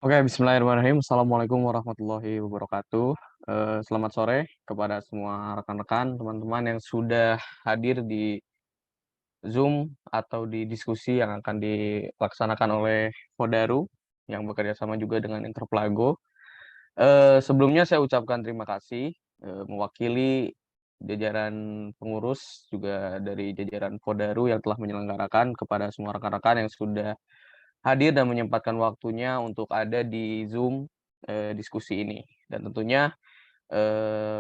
Oke, bismillahirrahmanirrahim. Assalamualaikum warahmatullahi wabarakatuh. Selamat sore kepada semua rekan-rekan, teman-teman yang sudah hadir di Zoom atau di diskusi yang akan dilaksanakan oleh Fodaru yang bekerja sama juga dengan Interplago. Sebelumnya saya ucapkan terima kasih mewakili jajaran pengurus juga dari jajaran Fodaru yang telah menyelenggarakan kepada semua rekan-rekan yang sudah hadir dan menyempatkan waktunya untuk ada di Zoom, diskusi ini. Dan tentunya,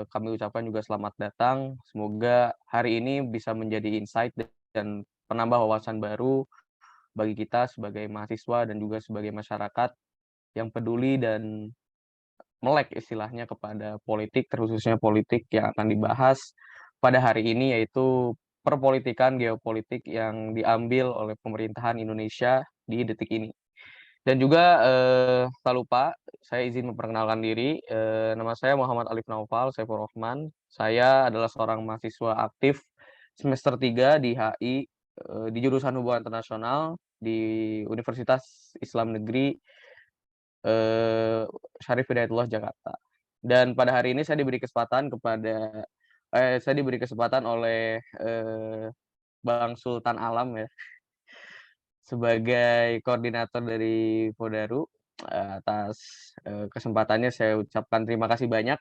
kami ucapkan juga selamat datang, semoga hari ini bisa menjadi insight dan penambah wawasan baru bagi kita sebagai mahasiswa dan juga sebagai masyarakat yang peduli dan melek istilahnya kepada politik, terkhususnya politik yang akan dibahas pada hari ini, yaitu perpolitikan geopolitik yang diambil oleh pemerintahan Indonesia di detik ini. Dan juga, tak lupa saya izin memperkenalkan diri, nama saya Muhammad Alif Naufal Saifur Rohman. Saya adalah seorang mahasiswa aktif semester 3 di HI, di jurusan Hubungan Internasional di Universitas Islam Negeri, Syarif Hidayatullah Jakarta. Dan pada hari ini saya diberi kesempatan oleh, Bang Sultan Alam ya, sebagai koordinator dari Fodaru, atas, kesempatannya saya ucapkan terima kasih banyak.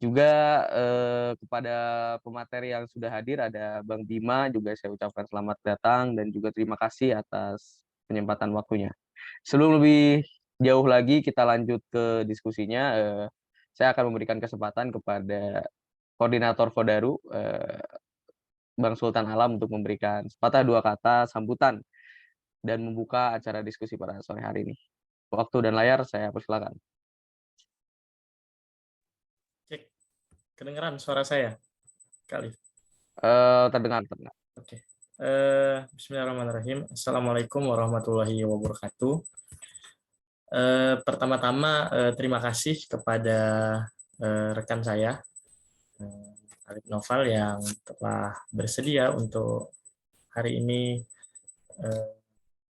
Juga, kepada pemateri yang sudah hadir ada Bang Bima juga saya ucapkan selamat datang dan juga terima kasih atas penyempatan waktunya. Sebelum lebih jauh lagi kita lanjut ke diskusinya, saya akan memberikan kesempatan kepada koordinator Fodaru, Bang Sultan Alam untuk memberikan sepatah dua kata sambutan dan membuka acara diskusi pada sore hari ini. Waktu dan layar saya persilakan. Cek, kedengeran suara saya, Kak Alif? Terdengar terdengar. Oke. Bismillahirrahmanirrahim. Assalamualaikum warahmatullahi wabarakatuh. Pertama-tama terima kasih kepada rekan saya, Alif Noval, yang telah bersedia untuk hari ini eh,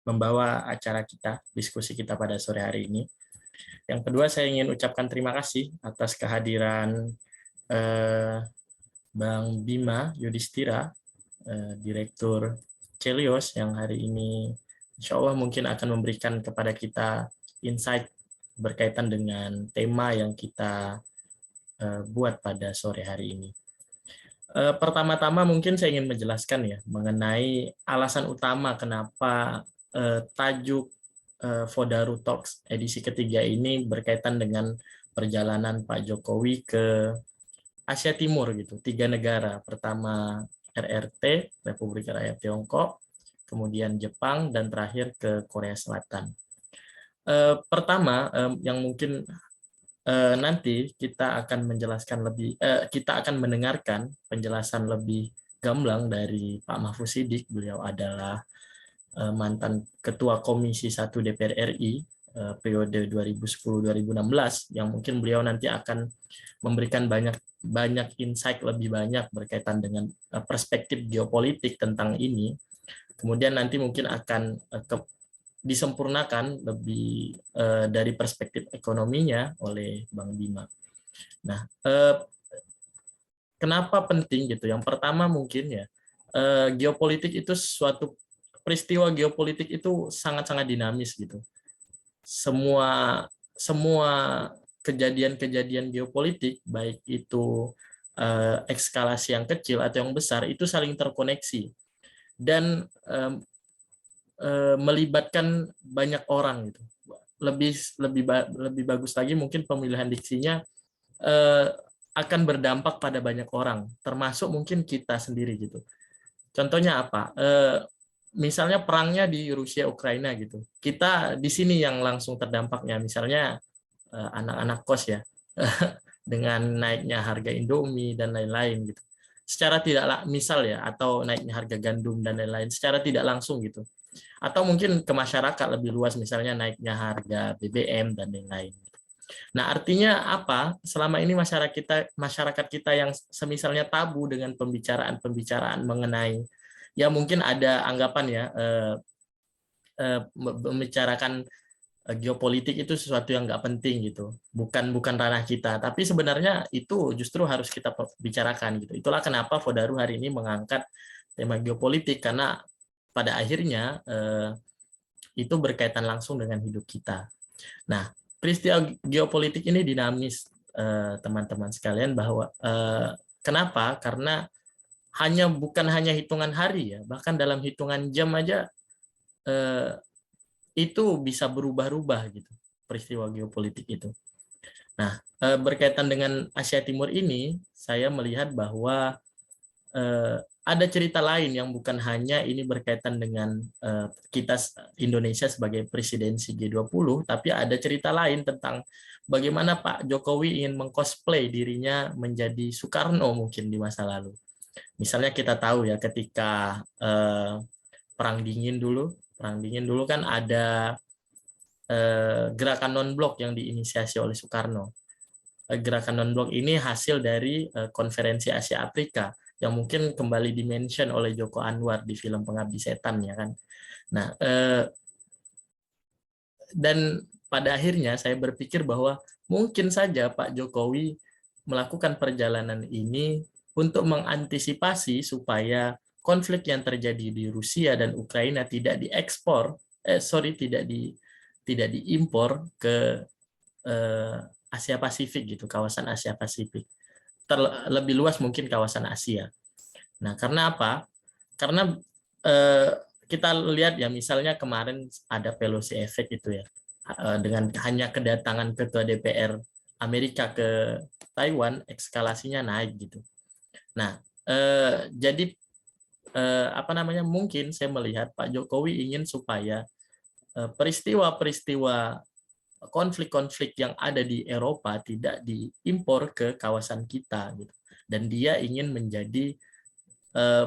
membawa acara kita, diskusi kita pada sore hari ini. Yang kedua, saya ingin ucapkan terima kasih atas kehadiran eh, Bang Bima Yudhistira, Direktur Celios, yang hari ini insya Allah mungkin akan memberikan kepada kita insight berkaitan dengan tema yang kita buat pada sore hari ini. Pertama-tama mungkin saya ingin menjelaskan ya mengenai alasan utama kenapa tajuk Fodaru Talks edisi ketiga ini berkaitan dengan perjalanan Pak Jokowi ke Asia Timur gitu, 3 negara. Pertama RRT, Republik Rakyat Tiongkok, kemudian Jepang, dan terakhir ke Korea Selatan. Pertama, yang mungkin nanti kita akan menjelaskan kita akan mendengarkan penjelasan lebih gamblang dari Pak Mahfuz Siddiq. Beliau adalah mantan Ketua Komisi 1 DPR RI periode 2010-2016, yang mungkin beliau nanti akan memberikan banyak insight lebih banyak berkaitan dengan perspektif geopolitik tentang ini. Kemudian nanti mungkin akan disempurnakan lebih dari perspektif ekonominya oleh Bang Bima. Nah, kenapa penting gitu? Yang pertama mungkin ya, geopolitik itu suatu peristiwa geopolitik itu sangat-sangat dinamis gitu. Semua semua kejadian-kejadian geopolitik, baik itu ekskalasi yang kecil atau yang besar, itu saling terkoneksi dan melibatkan banyak orang gitu. Lebih lebih lebih bagus lagi mungkin pemilihan diksinya akan berdampak pada banyak orang, termasuk mungkin kita sendiri gitu. Contohnya apa? Misalnya perangnya di Rusia Ukraina gitu. Kita di sini yang langsung terdampaknya, misalnya anak-anak kos ya, dengan naiknya harga Indomie dan lain-lain gitu. Secara tidak misal ya, atau naiknya harga gandum dan lain-lain secara tidak langsung gitu. Atau mungkin ke masyarakat lebih luas, misalnya naiknya harga BBM dan lain-lain. Nah, artinya apa? Selama ini masyarakat kita yang semisalnya tabu dengan pembicaraan-pembicaraan mengenai, ya mungkin ada anggapan ya, membicarakan geopolitik itu sesuatu yang nggak penting gitu, bukan ranah kita. Tapi sebenarnya itu justru harus kita bicarakan gitu. Itulah kenapa Fodaru hari ini mengangkat tema geopolitik, karena pada akhirnya itu berkaitan langsung dengan hidup kita. Nah, peristiwa geopolitik ini dinamis, teman-teman sekalian, bahwa kenapa? Karena bukan hanya hitungan hari ya, bahkan dalam hitungan jam aja eh, itu bisa berubah-ubah gitu, peristiwa geopolitik itu. Nah, berkaitan dengan Asia Timur ini, saya melihat bahwa ada cerita lain yang bukan hanya ini berkaitan dengan kita Indonesia sebagai presidensi G20, tapi ada cerita lain tentang bagaimana Pak Jokowi ingin mengcosplay dirinya menjadi Soekarno mungkin di masa lalu. Misalnya kita tahu ya, ketika Perang Dingin dulu kan ada gerakan non-blok yang diinisiasi oleh Soekarno. Gerakan non-blok ini hasil dari konferensi Asia Afrika yang mungkin kembali dimention oleh Joko Anwar di film Pengabdi Setan ya kan. Nah, dan pada akhirnya saya berpikir bahwa mungkin saja Pak Jokowi melakukan perjalanan ini untuk mengantisipasi supaya konflik yang terjadi di Rusia dan Ukraina tidak diekspor, tidak diimpor ke Asia Pasifik gitu, kawasan Asia Pasifik. Lebih luas mungkin kawasan Asia. Nah, karena apa? Karena eh, kita lihat ya, misalnya kemarin ada Pelosi Effect itu ya, dengan hanya kedatangan ketua DPR Amerika ke Taiwan, eskalasinya naik gitu. Nah, jadi apa namanya? Mungkin saya melihat Pak Jokowi ingin supaya peristiwa-peristiwa konflik-konflik yang ada di Eropa tidak diimpor ke kawasan kita gitu. Dan dia ingin menjadi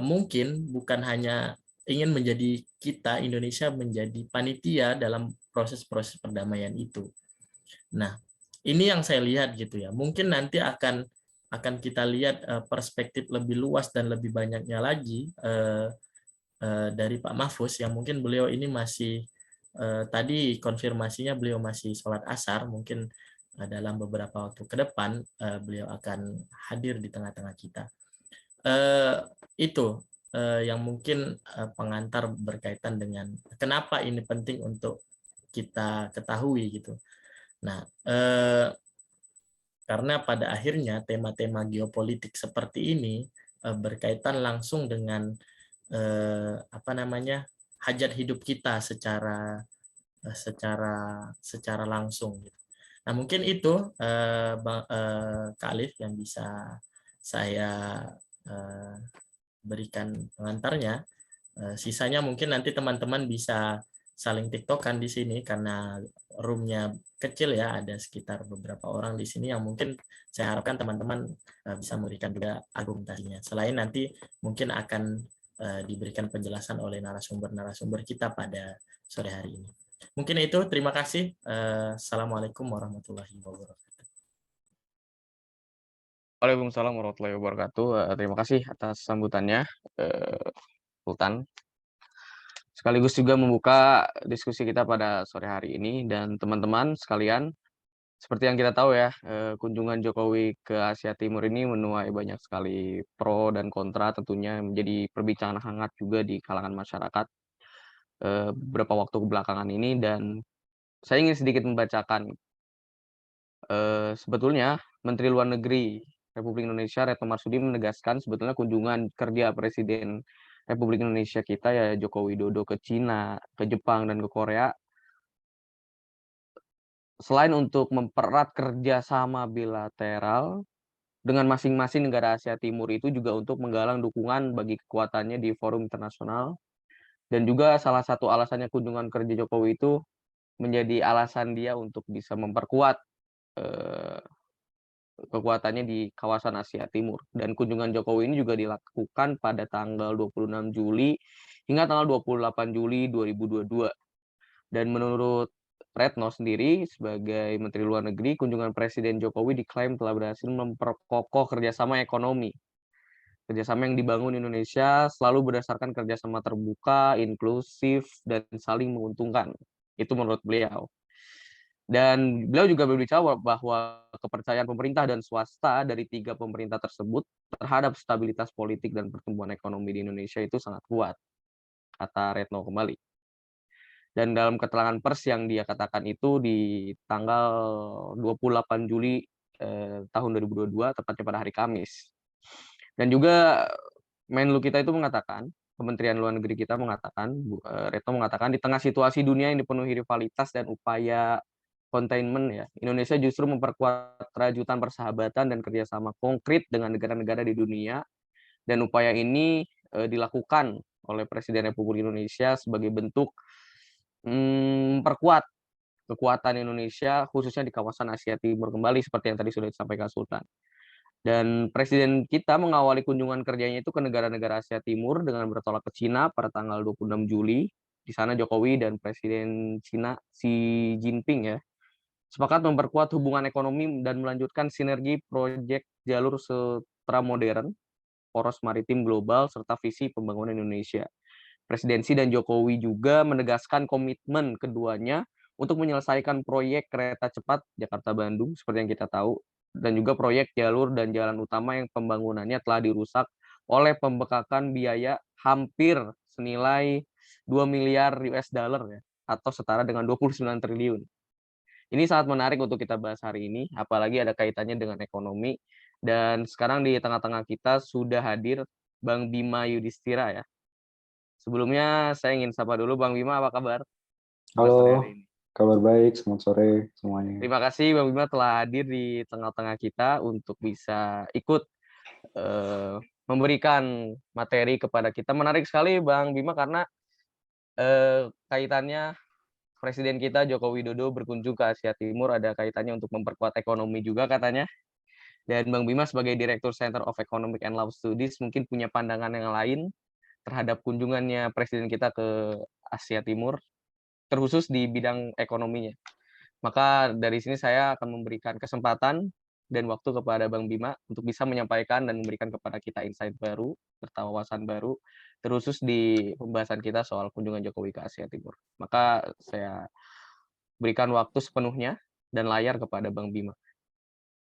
mungkin bukan hanya ingin menjadi kita Indonesia menjadi panitia dalam proses-proses perdamaian itu. Nah, ini yang saya lihat gitu ya. Mungkin nanti akan kita lihat perspektif lebih luas dan lebih banyaknya lagi dari Pak Mahfuz, yang mungkin beliau ini masih tadi konfirmasinya beliau masih sholat asar, mungkin dalam beberapa waktu ke depan beliau akan hadir di tengah-tengah kita. Itu yang mungkin pengantar berkaitan dengan kenapa ini penting untuk kita ketahui gitu. Nah, karena pada akhirnya tema-tema geopolitik seperti ini berkaitan langsung dengan apa namanya, hajat hidup kita secara langsung gitu. Nah, mungkin itu Kak Alif yang bisa saya berikan pengantarnya. Sisanya mungkin nanti teman-teman bisa saling tiktokan di sini karena roomnya kecil ya, ada sekitar beberapa orang di sini yang mungkin saya harapkan teman-teman bisa memberikan juga argumentasinya. Selain nanti mungkin akan diberikan penjelasan oleh narasumber-narasumber kita pada sore hari ini. Mungkin itu, terima kasih. Assalamualaikum warahmatullahi wabarakatuh. Waalaikumsalam warahmatullahi wabarakatuh. Terima kasih atas sambutannya, Sultan. Sekaligus juga membuka diskusi kita pada sore hari ini. Dan teman-teman sekalian, seperti yang kita tahu ya, kunjungan Jokowi ke Asia Timur ini menuai banyak sekali pro dan kontra, tentunya menjadi perbincangan hangat juga di kalangan masyarakat beberapa waktu belakangan ini. Dan saya ingin sedikit membacakan, sebetulnya Menteri Luar Negeri Republik Indonesia Retno Marsudi menegaskan sebetulnya kunjungan kerja Presiden Republik Indonesia kita ya Joko Widodo ke Cina, ke Jepang, dan ke Korea, selain untuk mempererat kerjasama bilateral dengan masing-masing negara Asia Timur, itu juga untuk menggalang dukungan bagi kekuatannya di forum internasional. Dan juga salah satu alasannya kunjungan kerja Jokowi itu menjadi alasan dia untuk bisa memperkuat eh, kekuatannya di kawasan Asia Timur. Dan kunjungan Jokowi ini juga dilakukan pada tanggal 26 Juli hingga tanggal 28 Juli 2022. Dan menurut Retno sendiri sebagai Menteri Luar Negeri, kunjungan Presiden Jokowi diklaim telah berhasil memperkokoh kerjasama ekonomi. Kerjasama yang dibangun Indonesia selalu berdasarkan kerjasama terbuka, inklusif, dan saling menguntungkan. Itu menurut beliau. Dan beliau juga berbicara bahwa kepercayaan pemerintah dan swasta dari 3 pemerintah tersebut terhadap stabilitas politik dan pertumbuhan ekonomi di Indonesia itu sangat kuat, kata Retno kembali. Dan dalam keterangan pers yang dia katakan itu di tanggal 28 Juli tahun 2022, tepatnya pada hari Kamis. Dan juga Menlu kita itu mengatakan, Kementerian Luar Negeri kita mengatakan, Retno mengatakan, di tengah situasi dunia yang dipenuhi rivalitas dan upaya containment ya, Indonesia justru memperkuat rajutan persahabatan dan kerjasama konkret dengan negara-negara di dunia, dan upaya ini dilakukan oleh Presiden Republik Indonesia sebagai bentuk memperkuat kekuatan Indonesia khususnya di kawasan Asia Timur kembali seperti yang tadi sudah disampaikan Sultan. Dan Presiden kita mengawali kunjungan kerjanya itu ke negara-negara Asia Timur dengan bertolak ke Cina pada tanggal 26 Juli. Di sana Jokowi dan Presiden Cina Xi Jinping ya sepakat memperkuat hubungan ekonomi dan melanjutkan sinergi proyek jalur setra modern, poros maritim global, serta visi pembangunan Indonesia. Presidensi dan Jokowi juga menegaskan komitmen keduanya untuk menyelesaikan proyek kereta cepat Jakarta-Bandung seperti yang kita tahu, dan juga proyek jalur dan jalan utama yang pembangunannya telah dirusak oleh pembekakan biaya hampir senilai 2 miliar US dollar ya, atau setara dengan 29 triliun. Ini sangat menarik untuk kita bahas hari ini, apalagi ada kaitannya dengan ekonomi. Dan sekarang di tengah-tengah kita sudah hadir Bang Bima Yudhistira ya. Sebelumnya saya ingin sapa dulu Bang Bima, apa kabar? Sore hari Halo, ini. kabar baik, selamat sore semuanya. Terima kasih Bang Bima telah hadir di tengah-tengah kita untuk bisa ikut memberikan materi kepada kita. Menarik sekali Bang Bima karena kaitannya Presiden kita Joko Widodo berkunjung ke Asia Timur, ada kaitannya untuk memperkuat ekonomi juga katanya. Dan Bang Bima sebagai Direktur Center of Economic and Law Studies mungkin punya pandangan yang lain terhadap kunjungannya Presiden kita ke Asia Timur, terkhusus di bidang ekonominya. Maka dari sini saya akan memberikan kesempatan dan waktu kepada Bang Bima untuk bisa menyampaikan dan memberikan kepada kita insight baru, serta wawasan baru, terkhusus di pembahasan kita soal kunjungan Jokowi ke Asia Timur. Maka saya berikan waktu sepenuhnya dan layar kepada Bang Bima.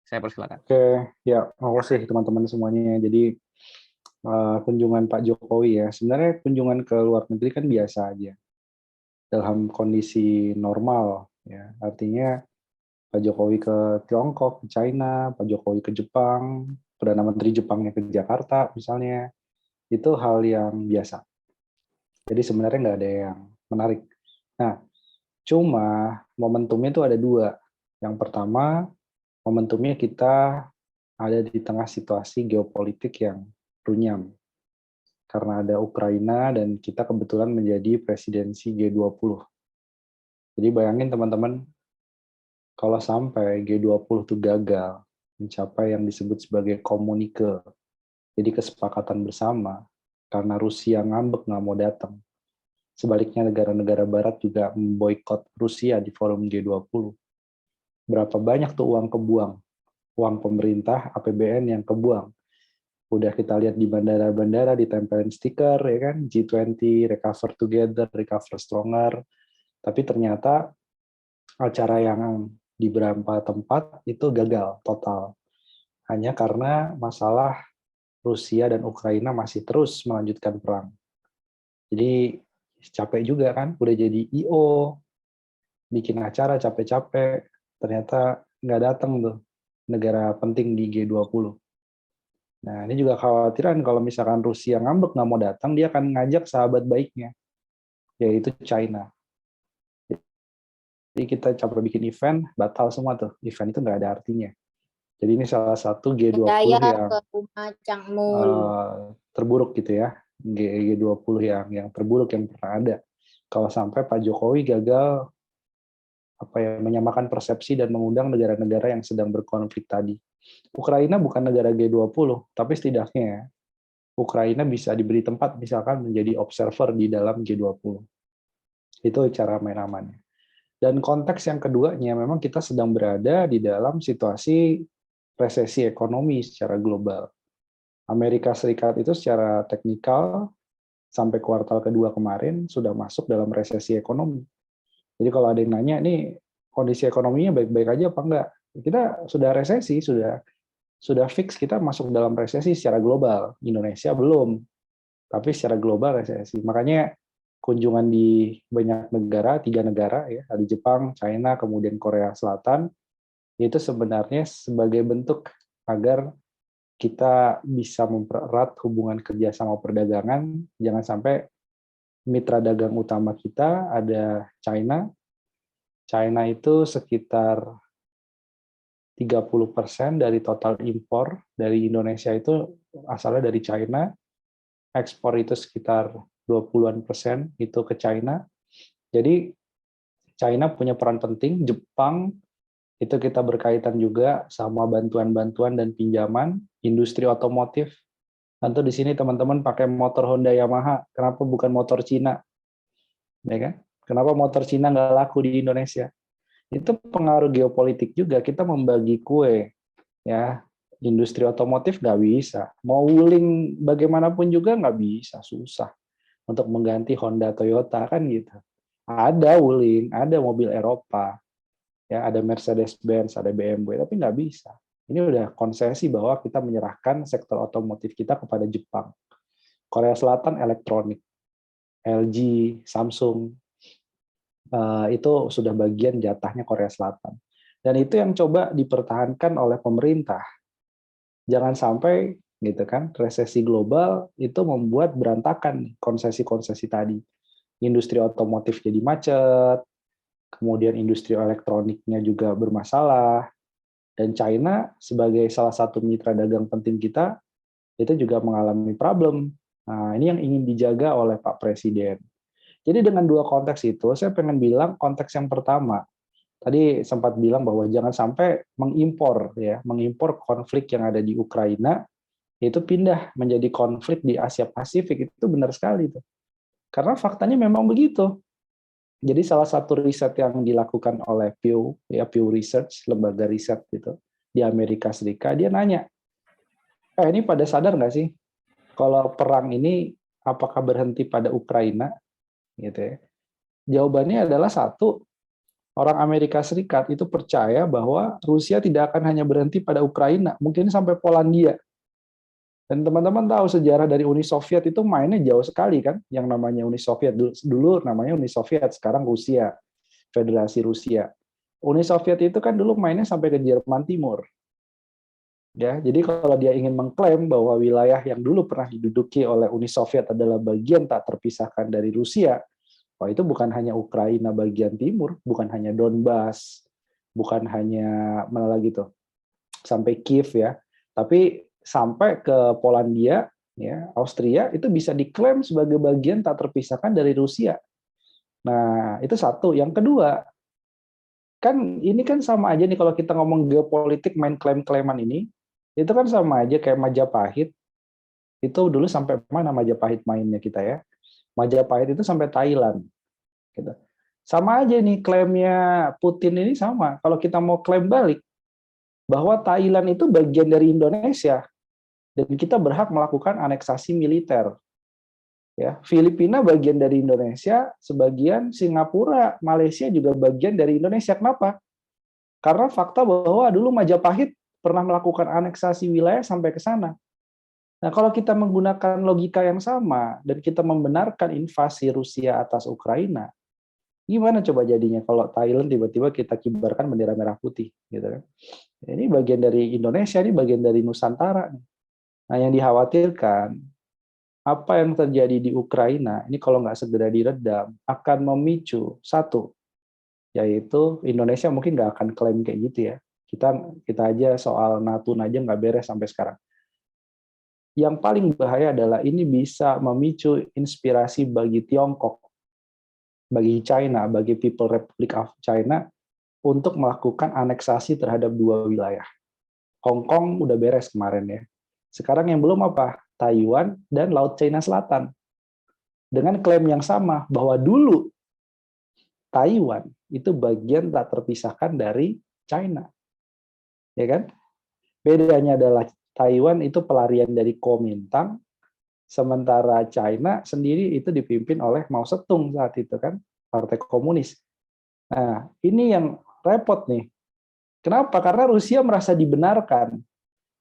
Saya persilakan. Oke, ya, makasih teman-teman semuanya. Jadi kunjungan Pak Jokowi ya, sebenarnya kunjungan ke luar negeri kan biasa aja dalam kondisi normal ya. Artinya Pak Jokowi ke Tiongkok, ke China, Pak Jokowi ke Jepang, Perdana Menteri Jepangnya ke Jakarta misalnya, itu hal yang biasa. Jadi sebenarnya nggak ada yang menarik. Nah, cuma momentumnya itu ada dua. Yang pertama, momentumnya kita ada di tengah situasi geopolitik yang runyam. Karena ada Ukraina dan kita kebetulan menjadi presidensi G20. Jadi bayangin teman-teman, kalau sampai G20 itu gagal mencapai yang disebut sebagai komunike, jadi kesepakatan bersama, karena Rusia ngambek nggak mau datang. Sebaliknya negara-negara barat juga memboikot Rusia di forum G20. Berapa banyak tuh uang kebuang? Uang pemerintah, APBN yang kebuang. Udah kita lihat di bandara-bandara ditempelin stiker ya kan, G20 recover together, recover stronger. Tapi ternyata acara yang di beberapa tempat itu gagal total. Hanya karena masalah Rusia dan Ukraina masih terus melanjutkan perang. Jadi capek juga kan, udah jadi IO, bikin acara capek-capek, ternyata nggak datang tuh negara penting di G20. Nah, ini juga khawatiran kalau misalkan Rusia ngambek nggak mau datang, dia akan ngajak sahabat baiknya, yaitu China. Jadi kita coba bikin event, batal semua tuh. Event itu nggak ada artinya. Jadi ini salah satu G20 yang terburuk gitu ya. G20 yang terburuk yang pernah ada. Kalau sampai Pak Jokowi gagal menyamakan persepsi dan mengundang negara-negara yang sedang berkonflik tadi. Ukraina bukan negara G20, tapi setidaknya Ukraina bisa diberi tempat misalkan menjadi observer di dalam G20. Itu cara main amannya. Dan konteks yang keduanya memang kita sedang berada di dalam situasi resesi ekonomi secara global. Amerika Serikat itu secara teknikal sampai kuartal kedua kemarin sudah masuk dalam resesi ekonomi. Jadi kalau ada yang nanya nih, kondisi ekonominya baik-baik aja apa enggak. Kita sudah resesi, sudah fix kita masuk dalam resesi secara global. Indonesia belum, tapi secara global resesi. Makanya kunjungan di banyak negara, 3 negara ya, ada Jepang, China, kemudian Korea Selatan, itu sebenarnya sebagai bentuk agar kita bisa mempererat hubungan kerjasama perdagangan. Jangan sampai mitra dagang utama kita ada China. China itu sekitar 30% dari total impor dari Indonesia itu asalnya dari China. Ekspor itu sekitar 20-an% itu ke China. Jadi China punya peran penting, Jepang itu kita berkaitan juga sama bantuan-bantuan dan pinjaman, industri otomotif. Tentu di sini teman-teman pakai motor Honda Yamaha, kenapa bukan motor Cina? Ya kan? Kenapa motor Cina nggak laku di Indonesia? Itu pengaruh geopolitik juga, kita membagi kue. Ya, industri otomotif nggak bisa. Mau wuling bagaimanapun juga nggak bisa, susah untuk mengganti Honda Toyota kan gitu. Ada wuling, ada mobil Eropa, ya ada Mercedes-Benz, ada BMW, tapi nggak bisa. Ini udah konsesi bahwa kita menyerahkan sektor otomotif kita kepada Jepang. Korea Selatan elektronik, LG, Samsung, itu sudah bagian jatahnya Korea Selatan. Dan itu yang coba dipertahankan oleh pemerintah. Jangan sampai gitu kan, resesi global itu membuat berantakan konsesi-konsesi tadi. Industri otomotif jadi macet, kemudian industri elektroniknya juga bermasalah, dan China sebagai salah satu mitra dagang penting kita, itu juga mengalami problem. Nah, ini yang ingin dijaga oleh Pak Presiden. Jadi dengan dua konteks itu, saya pengen bilang konteks yang pertama, tadi sempat bilang bahwa jangan sampai mengimpor konflik yang ada di Ukraina, itu pindah menjadi konflik di Asia Pasifik, itu benar sekali tuh. Karena faktanya memang begitu. Jadi salah satu riset yang dilakukan oleh Pew Research, lembaga riset gitu di Amerika Serikat, dia nanya, ini pada sadar nggak sih kalau perang ini apakah berhenti pada Ukraina, gitu ya? Jawabannya adalah satu, orang Amerika Serikat itu percaya bahwa Rusia tidak akan hanya berhenti pada Ukraina, mungkin sampai Polandia. Dan teman-teman tahu sejarah dari Uni Soviet itu mainnya jauh sekali kan, yang namanya Uni Soviet dulu namanya Uni Soviet, sekarang Rusia, Federasi Rusia. Uni Soviet itu kan dulu mainnya sampai ke Jerman Timur. Ya, jadi kalau dia ingin mengklaim bahwa wilayah yang dulu pernah diduduki oleh Uni Soviet adalah bagian tak terpisahkan dari Rusia, itu bukan hanya Ukraina bagian timur, bukan hanya Donbas, bukan hanya mana lagi tuh, sampai Kiev ya, tapi sampai ke Polandia, ya, Austria itu bisa diklaim sebagai bagian tak terpisahkan dari Rusia. Nah, itu satu. Yang kedua, kan ini kan sama aja nih kalau kita ngomong geopolitik main klaim-klaiman ini, itu kan sama aja kayak Majapahit. Itu dulu sampai mana Majapahit mainnya kita ya. Majapahit itu sampai Thailand. Gitu. Sama aja nih klaimnya Putin ini sama. Kalau kita mau klaim balik, bahwa Thailand itu bagian dari Indonesia, dan kita berhak melakukan aneksasi militer. Ya, Filipina bagian dari Indonesia, sebagian Singapura, Malaysia juga bagian dari Indonesia. Kenapa? Karena fakta bahwa dulu Majapahit pernah melakukan aneksasi wilayah sampai ke sana. Nah, kalau kita menggunakan logika yang sama dan kita membenarkan invasi Rusia atas Ukraina, gimana coba jadinya kalau Thailand tiba-tiba kita kibarkan bendera merah putih, gitu kan? Ini bagian dari Indonesia, ini bagian dari Nusantara. Nah, yang dikhawatirkan, apa yang terjadi di Ukraina, ini kalau nggak segera diredam, akan memicu, satu, yaitu Indonesia mungkin nggak akan klaim kayak gitu ya. Kita aja soal Natuna aja nggak beres sampai sekarang. Yang paling bahaya adalah ini bisa memicu inspirasi bagi Tiongkok, bagi China, bagi People Republic of China, untuk melakukan aneksasi terhadap dua wilayah. Hong Kong udah beres kemarin ya. Sekarang yang belum apa? Taiwan dan Laut Cina Selatan. Dengan klaim yang sama bahwa dulu Taiwan itu bagian tak terpisahkan dari China. Ya kan? Bedanya adalah Taiwan itu pelarian dari Kuomintang, sementara China sendiri itu dipimpin oleh Mao Zedong saat itu kan, Partai Komunis. Nah, ini yang repot nih. Kenapa? Karena Rusia merasa dibenarkan.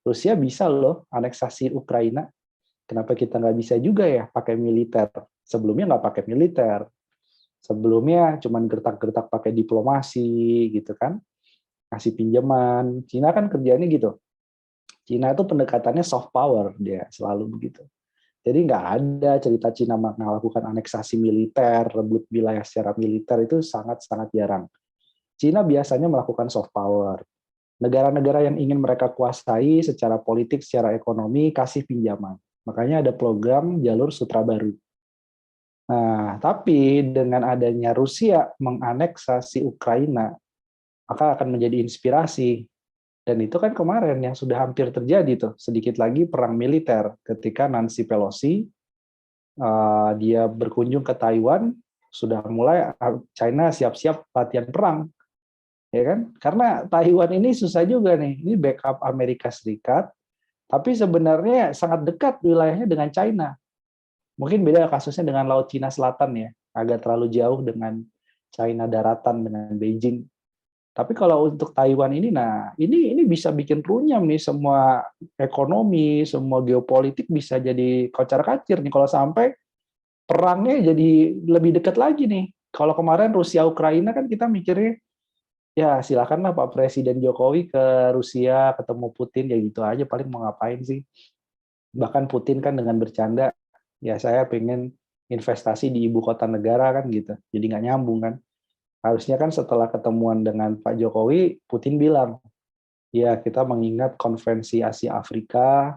Rusia bisa loh aneksasi Ukraina. Kenapa kita nggak bisa juga ya pakai militer? Sebelumnya nggak pakai militer. Sebelumnya cuman gertak-gertak pakai diplomasi gitu kan. Kasih pinjaman. Cina kan kerjanya gitu. Cina itu pendekatannya soft power, dia selalu begitu. Jadi nggak ada cerita Cina melakukan aneksasi militer, rebut wilayah secara militer, itu sangat-sangat jarang. Cina biasanya melakukan soft power. Negara-negara yang ingin mereka kuasai secara politik, secara ekonomi, kasih pinjaman. Makanya ada program jalur sutra baru. Nah, tapi dengan adanya Rusia menganeksasi Ukraina, maka akan menjadi inspirasi. Dan itu kan kemarin yang sudah hampir terjadi tuh, sedikit lagi perang militer ketika Nancy Pelosi dia berkunjung ke Taiwan, sudah mulai China siap-siap latihan perang, ya kan? Karena Taiwan ini susah juga nih, ini backup Amerika Serikat, tapi sebenarnya sangat dekat wilayahnya dengan China. Mungkin beda kasusnya dengan Laut Cina Selatan ya, agak terlalu jauh dengan China daratan dengan Beijing. Tapi kalau untuk Taiwan ini, nah ini bisa bikin runyam nih semua ekonomi, semua geopolitik bisa jadi kocar-kacir nih kalau sampai perangnya jadi lebih dekat lagi nih. Kalau kemarin Rusia Ukraina kan kita mikirnya ya silakanlah Pak Presiden Jokowi ke Rusia ketemu Putin ya gitu aja paling mau ngapain sih. Bahkan Putin kan dengan bercanda ya saya pengen investasi di ibu kota negara kan gitu. Jadi nggak nyambung kan. Harusnya kan setelah ketemuan dengan Pak Jokowi, Putin bilang, ya kita mengingat konferensi Asia Afrika,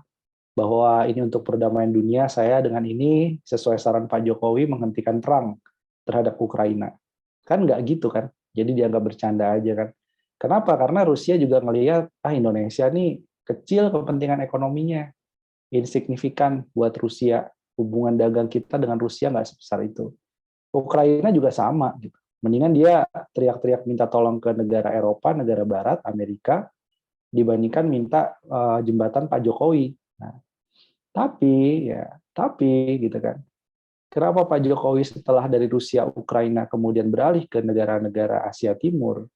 bahwa ini untuk perdamaian dunia, saya dengan ini sesuai saran Pak Jokowi menghentikan perang terhadap Ukraina. Kan nggak gitu kan, jadi dianggap bercanda aja kan. Kenapa? Karena Rusia juga ngelihat, Indonesia nih kecil kepentingan ekonominya, insignifikan buat Rusia, hubungan dagang kita dengan Rusia nggak sebesar itu. Ukraina juga sama gitu. Mendingan dia teriak-teriak minta tolong ke negara Eropa, negara Barat, Amerika, dibandingkan minta jembatan Pak Jokowi. Nah, tapi gitu kan. Kenapa Pak Jokowi setelah dari Rusia, Ukraina kemudian beralih ke negara-negara Asia Timur?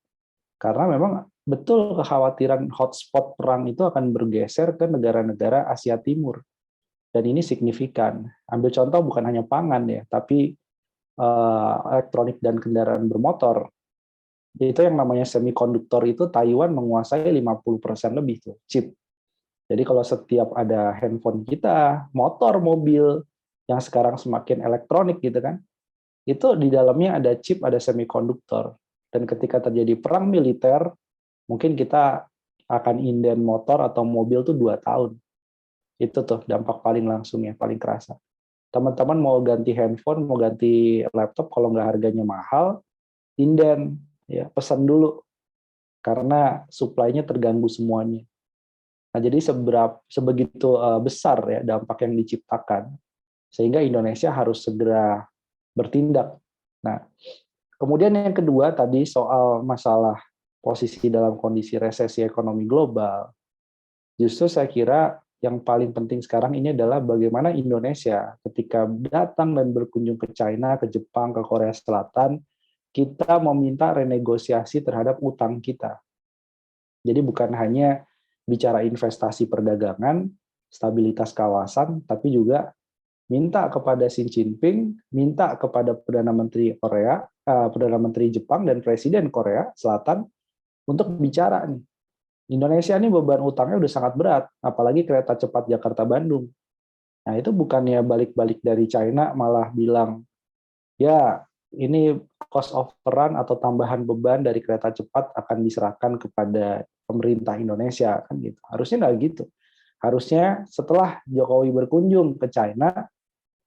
Karena memang betul kekhawatiran hotspot perang itu akan bergeser ke negara-negara Asia Timur. Dan ini signifikan. Ambil contoh bukan hanya pangan ya, tapi elektronik dan kendaraan bermotor. Itu yang namanya semikonduktor itu Taiwan menguasai 50% lebih tuh, chip. Jadi kalau setiap ada handphone kita, motor, mobil yang sekarang semakin elektronik gitu kan, itu di dalamnya ada chip, ada semikonduktor. Dan ketika terjadi perang militer, mungkin kita akan inden motor atau mobil tuh 2 tahun. Itu tuh dampak paling langsung ya, paling kerasa. Teman-teman mau ganti handphone, mau ganti laptop, kalau nggak harganya mahal, inden, ya pesan dulu, karena supply-nya terganggu semuanya. Nah, jadi sebegitu besar ya dampak yang diciptakan, sehingga Indonesia harus segera bertindak. Nah, kemudian yang kedua tadi soal masalah posisi dalam kondisi resesi ekonomi global, justru saya kira yang paling penting sekarang ini adalah bagaimana Indonesia ketika datang dan berkunjung ke China, ke Jepang, ke Korea Selatan, kita meminta renegosiasi terhadap utang kita. Jadi bukan hanya bicara investasi perdagangan, stabilitas kawasan, tapi juga minta kepada Xi Jinping, minta kepada Perdana Menteri Korea, Perdana Menteri Jepang dan Presiden Korea Selatan untuk bicara nih. Indonesia ini beban utangnya udah sangat berat, apalagi kereta cepat Jakarta-Bandung. Nah, itu bukannya balik-balik dari China malah bilang, ya ini cost overrun atau tambahan beban dari kereta cepat akan diserahkan kepada pemerintah Indonesia, kan gitu. Harusnya nggak gitu. Harusnya setelah Jokowi berkunjung ke China,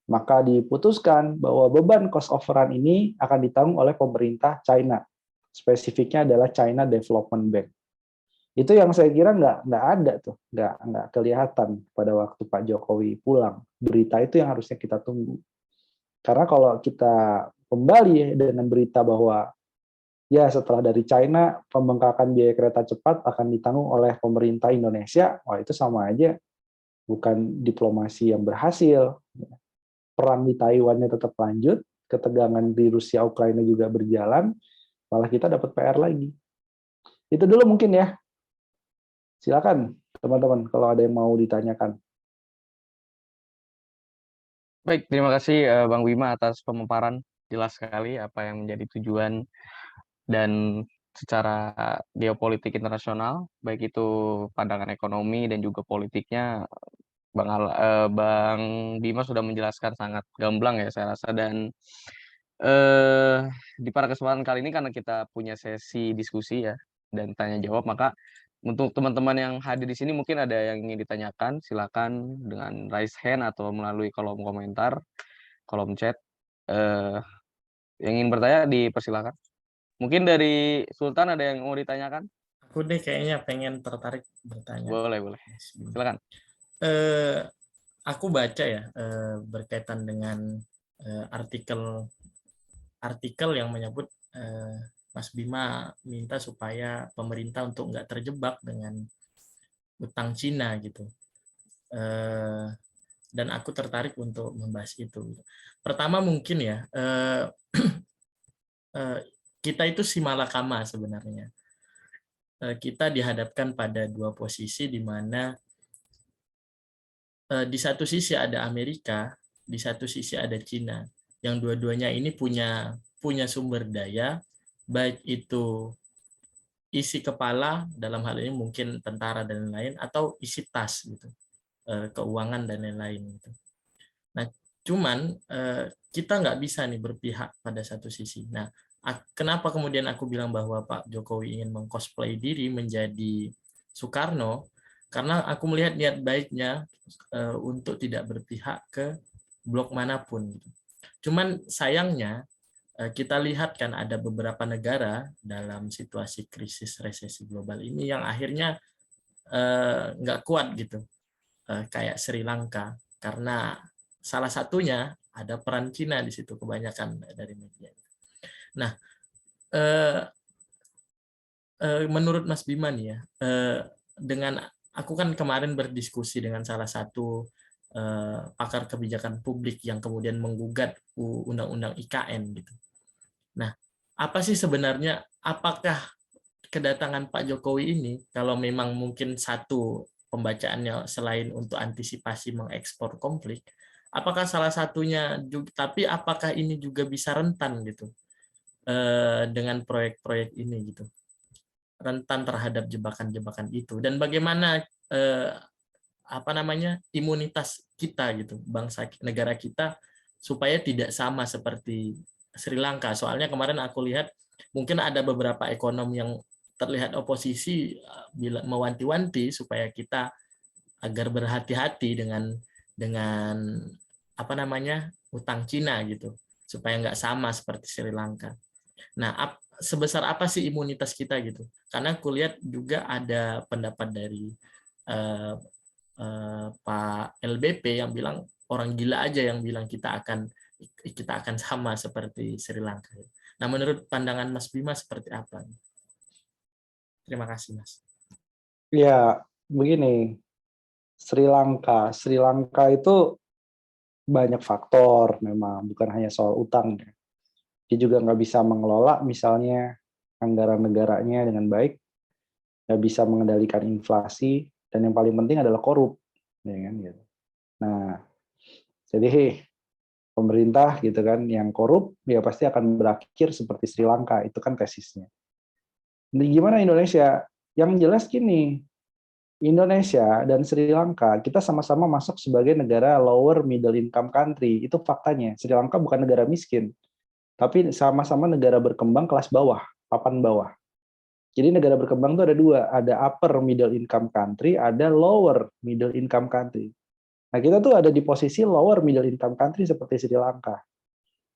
maka diputuskan bahwa beban cost overrun ini akan ditanggung oleh pemerintah China. Spesifiknya adalah China Development Bank. Itu yang saya kira nggak ada tuh, nggak kelihatan pada waktu Pak Jokowi pulang. Berita itu yang harusnya kita tunggu. Karena kalau kita kembali dengan berita bahwa ya setelah dari China pembengkakan biaya kereta cepat akan ditanggung oleh pemerintah Indonesia, wah itu sama aja bukan diplomasi yang berhasil. Perang di Taiwan tetap lanjut, ketegangan di Rusia Ukraina juga berjalan, malah kita dapat PR lagi. Itu dulu mungkin ya. Silakan teman-teman kalau ada yang mau ditanyakan. Baik, terima kasih Bang Bima atas pemaparan. Jelas sekali apa yang menjadi tujuan dan secara geopolitik internasional, baik itu pandangan ekonomi dan juga politiknya, Bang Bima sudah menjelaskan sangat gamblang ya saya rasa. Dan eh di pada kesempatan kali ini karena kita punya sesi diskusi ya dan tanya jawab, maka untuk teman-teman yang hadir di sini mungkin ada yang ingin ditanyakan, silakan dengan raise hand atau melalui kolom komentar, kolom chat. Eh yang ingin bertanya dipersilakan. Mungkin dari Sultan ada yang mau ditanyakan? Aku deh kayaknya pengen tertarik bertanya. Boleh, boleh. Silakan. Aku baca ya berkaitan dengan artikel yang menyebut Mas Bima minta supaya pemerintah untuk nggak terjebak dengan utang Cina gitu. Dan aku tertarik untuk membahas itu. Pertama mungkin ya, kita itu si malakama sebenarnya. Kita dihadapkan pada dua posisi di mana di satu sisi ada Amerika, di satu sisi ada Cina, yang dua-duanya ini punya sumber daya, baik itu isi kepala dalam hal ini mungkin tentara dan lain-lain, atau isi tas gitu, keuangan dan lain-lain gitu. Nah, cuman kita nggak bisa nih berpihak pada satu sisi. Nah, kenapa kemudian aku bilang bahwa Pak Jokowi ingin mengcosplay diri menjadi Soekarno? Karena aku melihat niat baiknya untuk tidak berpihak ke blok manapun. Cuman sayangnya kita lihat kan ada beberapa negara dalam situasi krisis resesi global ini yang akhirnya nggak kuat gitu, kayak Sri Lanka, karena salah satunya ada peran Cina di situ kebanyakan dari media. Nah, menurut Mas Bima nih ya, dengan aku kan kemarin berdiskusi dengan salah satu pakar kebijakan publik yang kemudian menggugat undang-undang IKN gitu. Nah, apa sih sebenarnya, apakah kedatangan Pak Jokowi ini, kalau memang mungkin satu pembacaannya selain untuk antisipasi mengekspor konflik, apakah salah satunya juga, tapi apakah ini juga bisa rentan gitu dengan proyek-proyek ini gitu, rentan terhadap jebakan-jebakan itu, dan bagaimana imunitas kita gitu, bangsa negara kita, supaya tidak sama seperti Sri Lanka. Soalnya kemarin aku lihat mungkin ada beberapa ekonom yang terlihat oposisi bila mewanti-wanti supaya kita agar berhati-hati dengan utang Cina gitu, supaya nggak sama seperti Sri Lanka. Nah, sebesar apa sih imunitas kita gitu? Karena aku lihat juga ada pendapat dari Pak LBP yang bilang orang gila aja yang bilang kita akan sama seperti Sri Lanka. Nah, menurut pandangan Mas Bima seperti apa? Terima kasih, Mas. Ya, begini. Sri Lanka itu banyak faktor memang, bukan hanya soal utang. Dia juga nggak bisa mengelola misalnya anggaran negaranya dengan baik, nggak bisa mengendalikan inflasi, dan yang paling penting adalah korup. Ya kan, gitu. Nah, jadi pemerintah gitu kan yang korup ya pasti akan berakhir seperti Sri Lanka, itu kan tesisnya. Nah, gimana Indonesia? Yang jelas gini, Indonesia dan Sri Lanka kita sama-sama masuk sebagai negara lower middle income country, itu faktanya. Sri Lanka bukan negara miskin, tapi sama-sama negara berkembang kelas bawah, papan bawah. Jadi negara berkembang itu ada dua, ada upper middle income country, ada lower middle income country. Nah, kita tuh ada di posisi lower middle income country seperti Sri Lanka.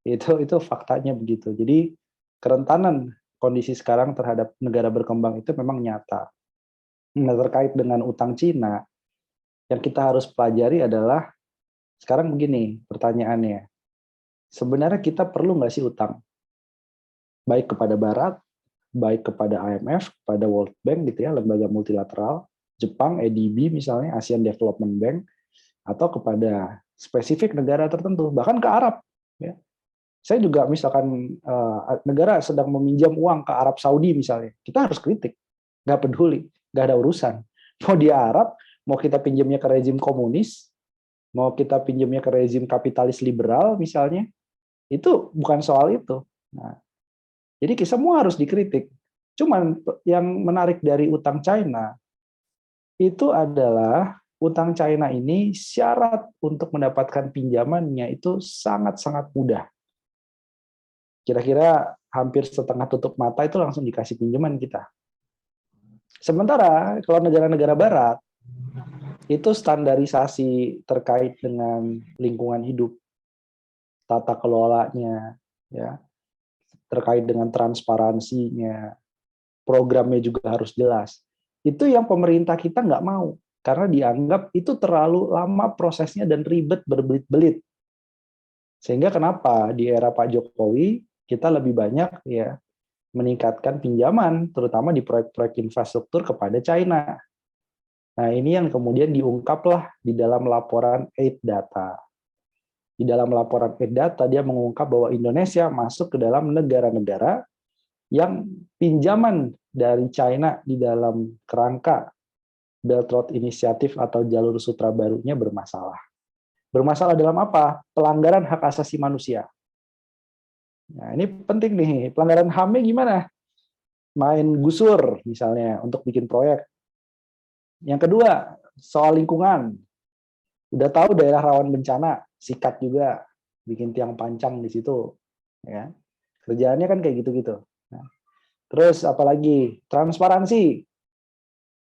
Itu faktanya begitu. Jadi kerentanan kondisi sekarang terhadap negara berkembang itu memang nyata. Nah, terkait dengan utang Cina, yang kita harus pelajari adalah sekarang begini pertanyaannya. Sebenarnya kita perlu nggak sih utang? Baik kepada Barat, baik kepada IMF, kepada World Bank gitu ya, lembaga multilateral, Jepang, ADB misalnya, Asian Development Bank, atau kepada spesifik negara tertentu, bahkan ke Arab. Ya. Saya juga misalkan negara sedang meminjam uang ke Arab Saudi misalnya, kita harus kritik. nggak peduli, nggak ada urusan. Mau di Arab, mau kita pinjamnya ke rezim komunis, mau kita pinjamnya ke rezim kapitalis liberal misalnya, itu bukan soal itu. Nah, jadi semua harus dikritik. Cuman yang menarik dari utang China itu adalah utang China ini syarat untuk mendapatkan pinjamannya itu sangat-sangat mudah. Kira-kira hampir setengah tutup mata itu langsung dikasih pinjaman kita. Sementara kalau negara-negara barat, itu standarisasi terkait dengan lingkungan hidup, tata kelolanya, ya, terkait dengan transparansinya, programnya juga harus jelas. Itu yang pemerintah kita nggak mau, karena dianggap itu terlalu lama prosesnya dan ribet berbelit-belit. Sehingga kenapa di era Pak Jokowi kita lebih banyak ya meningkatkan pinjaman, terutama di proyek-proyek infrastruktur kepada China. Nah, ini yang kemudian diungkaplah di dalam laporan Aid Data. Di dalam laporan Aid Data, dia mengungkap bahwa Indonesia masuk ke dalam negara-negara yang pinjaman dari China di dalam kerangka Belt Road Initiative atau jalur sutra barunya bermasalah. Bermasalah dalam apa? Pelanggaran hak asasi manusia. Nah, ini penting nih. Pelanggaran HAM-nya gimana? Main gusur misalnya untuk bikin proyek. Yang kedua, soal lingkungan. Udah tahu daerah rawan bencana, sikat juga, bikin tiang pancang di situ. Ya. Kerjaannya kan kayak gitu-gitu. Nah, terus apalagi? Transparansi.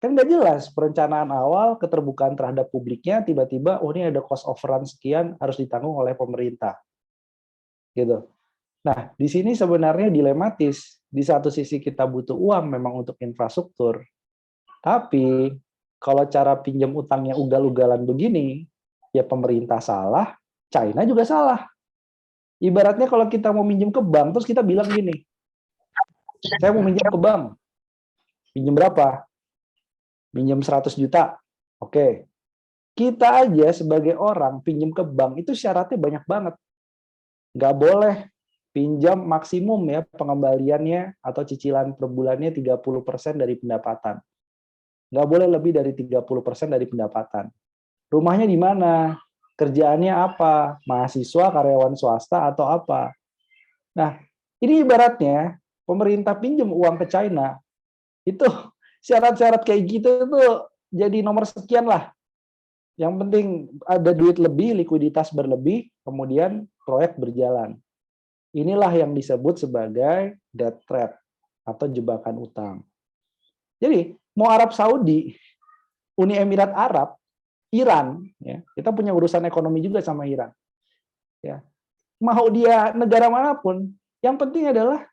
Kan nggak jelas perencanaan awal, keterbukaan terhadap publiknya, tiba-tiba, oh ini ada cost of run sekian, harus ditanggung oleh pemerintah. Gitu. Nah, di sini sebenarnya dilematis. Di satu sisi kita butuh uang memang untuk infrastruktur, tapi kalau cara pinjam utangnya ugal-ugalan begini, ya pemerintah salah, China juga salah. Ibaratnya kalau kita mau minjem ke bank, terus kita bilang gini, saya mau minjem ke bank, pinjam berapa? Minjem 100 juta. Oke. Kita aja sebagai orang pinjam ke bank, itu syaratnya banyak banget. Nggak boleh pinjam maksimum ya pengembaliannya atau cicilan per bulannya 30% dari pendapatan. Nggak boleh lebih dari 30% dari pendapatan. Rumahnya di mana? Kerjaannya apa? Mahasiswa, karyawan swasta, atau apa? Nah, ini ibaratnya pemerintah pinjam uang ke China, itu syarat-syarat kayak gitu itu jadi nomor sekian lah. Yang penting ada duit lebih, likuiditas berlebih, kemudian proyek berjalan. Inilah yang disebut sebagai debt trap atau jebakan utang. Jadi, mau Arab Saudi, Uni Emirat Arab, Iran, ya, kita punya urusan ekonomi juga sama Iran. Ya. Mau dia negara manapun, yang penting adalah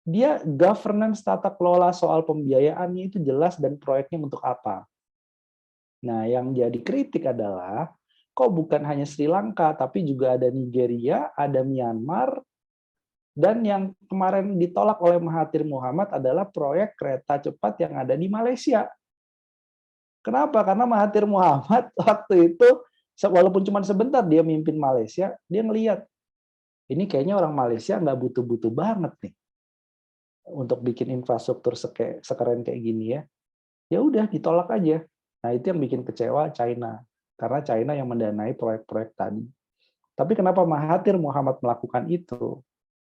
dia governance tata kelola soal pembiayaannya itu jelas dan proyeknya untuk apa. Nah, yang jadi kritik adalah kok bukan hanya Sri Lanka, tapi juga ada Nigeria, ada Myanmar, dan yang kemarin ditolak oleh Mahathir Muhammad adalah proyek kereta cepat yang ada di Malaysia. Kenapa? Karena Mahathir Muhammad waktu itu, walaupun cuma sebentar dia mimpin Malaysia, dia ngelihat, ini kayaknya orang Malaysia nggak butuh-butuh banget nih untuk bikin infrastruktur sekeren kayak gini ya. Ya udah ditolak aja. Nah itu yang bikin kecewa China, karena China yang mendanai proyek-proyek tadi. Tapi kenapa Mahathir Muhammad melakukan itu?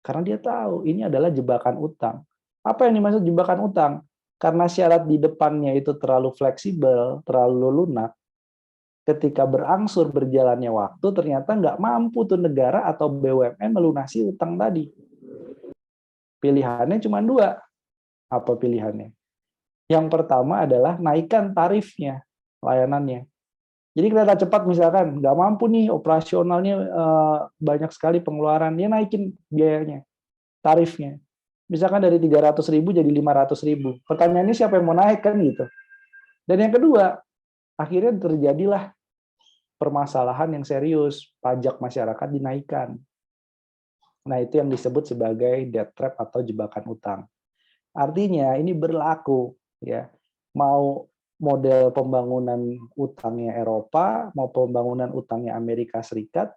Karena dia tahu ini adalah jebakan utang. Apa yang dimaksud jebakan utang? Karena syarat di depannya itu terlalu fleksibel, terlalu lunak, ketika berangsur berjalannya waktu, ternyata nggak mampu tuh negara atau BUMN melunasi utang tadi. Pilihannya cuma dua. Apa pilihannya? Yang pertama adalah naikkan tarifnya, layanannya. Jadi kereta cepat misalkan nggak mampu nih operasionalnya banyak sekali pengeluaran, dia naikin biayanya, tarifnya. Misalkan dari 300.000 jadi 500.000. Pertanyaannya siapa yang mau naik kan gitu. Dan yang kedua, akhirnya terjadilah permasalahan yang serius, pajak masyarakat dinaikkan. Nah, itu yang disebut sebagai debt trap atau jebakan utang. Artinya ini berlaku ya. Mau model pembangunan utangnya Eropa, mau pembangunan utangnya Amerika Serikat,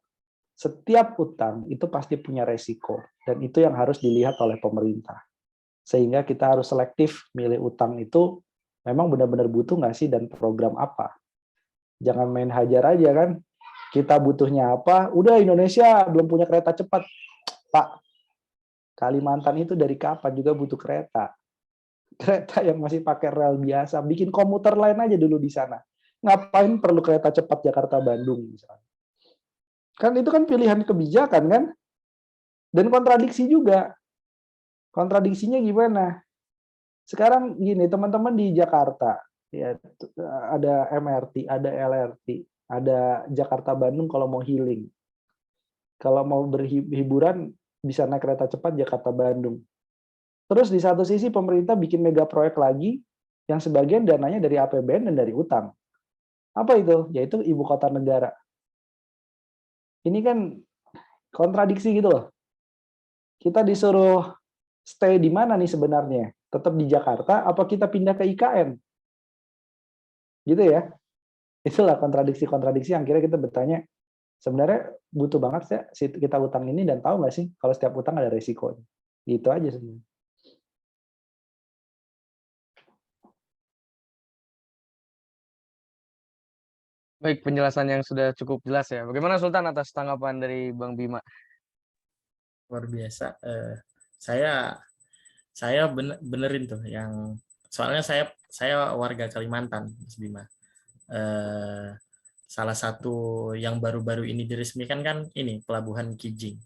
setiap utang itu pasti punya resiko dan itu yang harus dilihat oleh pemerintah. Sehingga kita harus selektif milih utang itu memang benar-benar butuh nggak sih dan program apa. Jangan main hajar aja kan. Kita butuhnya apa? Udah Indonesia belum punya kereta cepat. Pak, Kalimantan itu dari kapan juga butuh kereta. Kereta yang masih pakai rel biasa. Bikin komuter lain aja dulu di sana. Ngapain perlu kereta cepat Jakarta-Bandung misalnya. Kan itu kan pilihan kebijakan kan? Dan kontradiksi juga. Kontradiksinya gimana? Sekarang gini, teman-teman di Jakarta, ya ada MRT, ada LRT, ada Jakarta-Bandung kalau mau healing. Kalau mau berhiburan bisa naik kereta cepat Jakarta-Bandung. Terus di satu sisi pemerintah bikin mega proyek lagi yang sebagian dananya dari APBN dan dari utang. Apa itu? Yaitu ibu kota negara. Ini kan kontradiksi gitu loh. Kita disuruh stay di mana nih sebenarnya? Tetap di Jakarta apa kita pindah ke IKN? Gitu ya. Itulah kontradiksi-kontradiksi yang akhirnya kita bertanya, sebenarnya butuh banget sih kita utang ini dan tahu nggak sih kalau setiap utang ada resikonya. Gitu aja sebenarnya. Baik, penjelasan yang sudah cukup jelas ya. Bagaimana Sultan atas tanggapan dari Bang Bima? Luar biasa. Saya benerin tuh yang soalnya saya warga Kalimantan, Mas Bima. Salah satu yang baru-baru ini diresmikan kan ini Pelabuhan Kijing.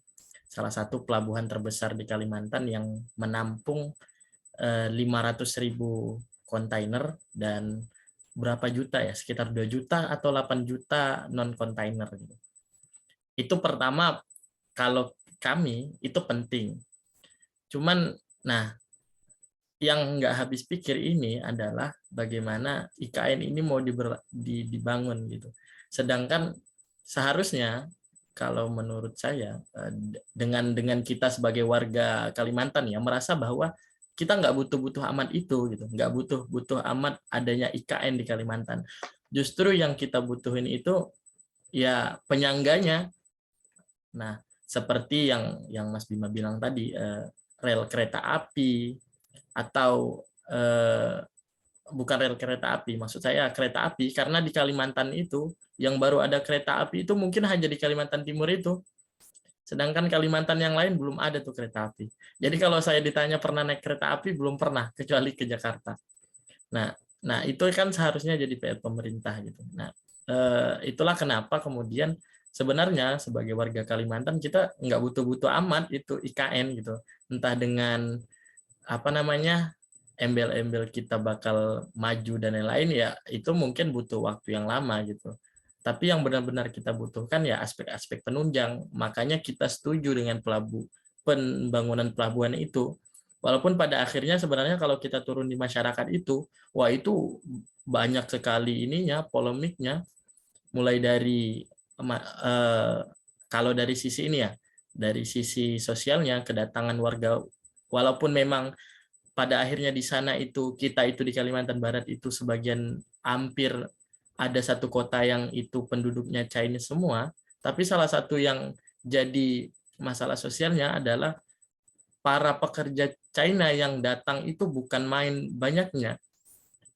Salah satu pelabuhan terbesar di Kalimantan yang menampung 500.000 kontainer dan berapa juta ya, sekitar 2 juta atau 8 juta non kontainer gitu. Itu pertama, kalau kami itu penting. Cuman nah, yang nggak habis pikir ini adalah bagaimana IKN ini mau dibangun gitu. Sedangkan seharusnya kalau menurut saya dengan kita sebagai warga Kalimantan ya merasa bahwa kita nggak butuh-butuh amat itu gitu, nggak butuh amat adanya IKN di Kalimantan. Justru yang kita butuhin itu ya penyangganya. Nah, seperti yang Mas Bima bilang tadi, rel kereta api atau bukan rel kereta api, maksud saya kereta api karena di Kalimantan itu yang baru ada kereta api itu mungkin hanya di Kalimantan Timur itu. Sedangkan Kalimantan yang lain belum ada tuh kereta api. Jadi kalau saya ditanya pernah naik kereta api, belum pernah, kecuali ke Jakarta. Nah, itu kan seharusnya jadi PR pemerintah gitu. Nah, itulah kenapa kemudian sebenarnya sebagai warga Kalimantan kita nggak butuh-butuh amat itu IKN gitu. Entah dengan apa namanya embel-embel kita bakal maju dan lain-lain ya itu mungkin butuh waktu yang lama gitu. Tapi yang benar-benar kita butuhkan ya aspek-aspek penunjang. Makanya kita setuju dengan pembangunan pelabuhan itu. Walaupun pada akhirnya sebenarnya kalau kita turun di masyarakat itu, wah itu banyak sekali ininya, polemiknya. Mulai dari kalau dari sisi ini ya, dari sisi sosialnya, kedatangan warga, walaupun memang pada akhirnya di sana itu kita itu di Kalimantan Barat itu sebagian hampir ada satu kota yang itu penduduknya Chinese semua, tapi salah satu yang jadi masalah sosialnya adalah para pekerja China yang datang itu bukan main banyaknya,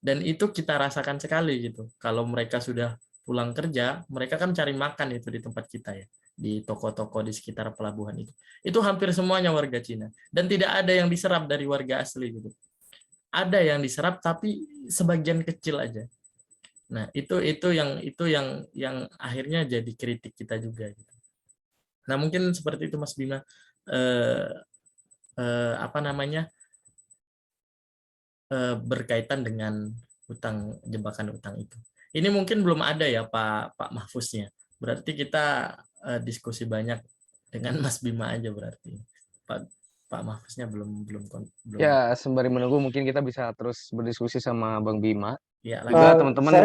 dan itu kita rasakan sekali gitu. Kalau mereka sudah pulang kerja, mereka kan cari makan itu di tempat kita ya, di toko-toko di sekitar pelabuhan itu. Itu hampir semuanya warga Cina dan tidak ada yang diserap dari warga asli gitu. Ada yang diserap tapi sebagian kecil aja. Nah, itu yang akhirnya jadi kritik kita juga gitu. Nah, mungkin seperti itu Mas Bima, apa namanya? Berkaitan dengan jebakan utang itu. Ini mungkin belum ada ya Pak Mahfuznya. Berarti kita diskusi banyak dengan Mas Bima aja berarti. Pak Mahfuznya belum. Ya, sembari menunggu mungkin kita bisa terus berdiskusi sama Bang Bima. Ya, Juga teman-teman.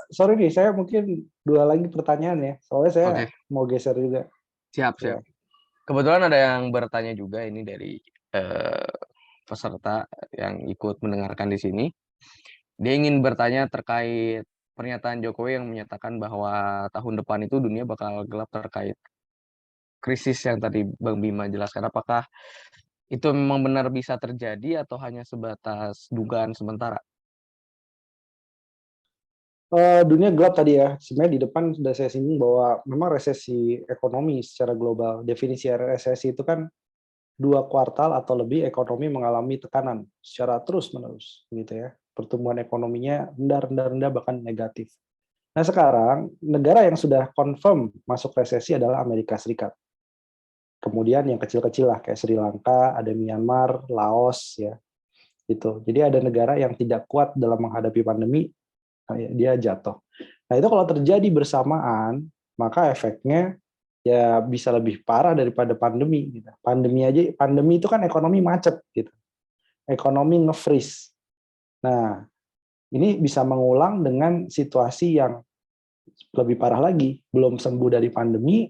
Sorry nih, saya mungkin 2 lagi pertanyaan ya. Soalnya saya mau geser juga. Siap. Ya. Kebetulan ada yang bertanya juga ini dari peserta yang ikut mendengarkan di sini. Dia ingin bertanya terkait pernyataan Jokowi yang menyatakan bahwa tahun depan itu dunia bakal gelap terkait krisis yang tadi Bang Bima jelaskan. Apakah itu memang benar bisa terjadi atau hanya sebatas dugaan sementara? Dunia gelap tadi ya. Sebenarnya di depan sudah saya singgung bahwa memang resesi ekonomi secara global. Definisi resesi itu kan 2 kuartal atau lebih ekonomi mengalami tekanan secara terus-menerus, gitu ya. Pertumbuhan ekonominya rendah, bahkan negatif. Nah sekarang, negara yang sudah confirm masuk resesi adalah Amerika Serikat. Kemudian yang kecil-kecil lah, kayak Sri Lanka, ada Myanmar, Laos, ya, gitu. Jadi ada negara yang tidak kuat dalam menghadapi pandemi, dia jatuh. Nah itu kalau terjadi bersamaan, maka efeknya ya bisa lebih parah daripada pandemi. Gitu. Pandemi itu kan ekonomi macet, gitu. Ekonomi nge-freeze. Nah ini bisa mengulang dengan situasi yang lebih parah lagi. Belum sembuh dari pandemi,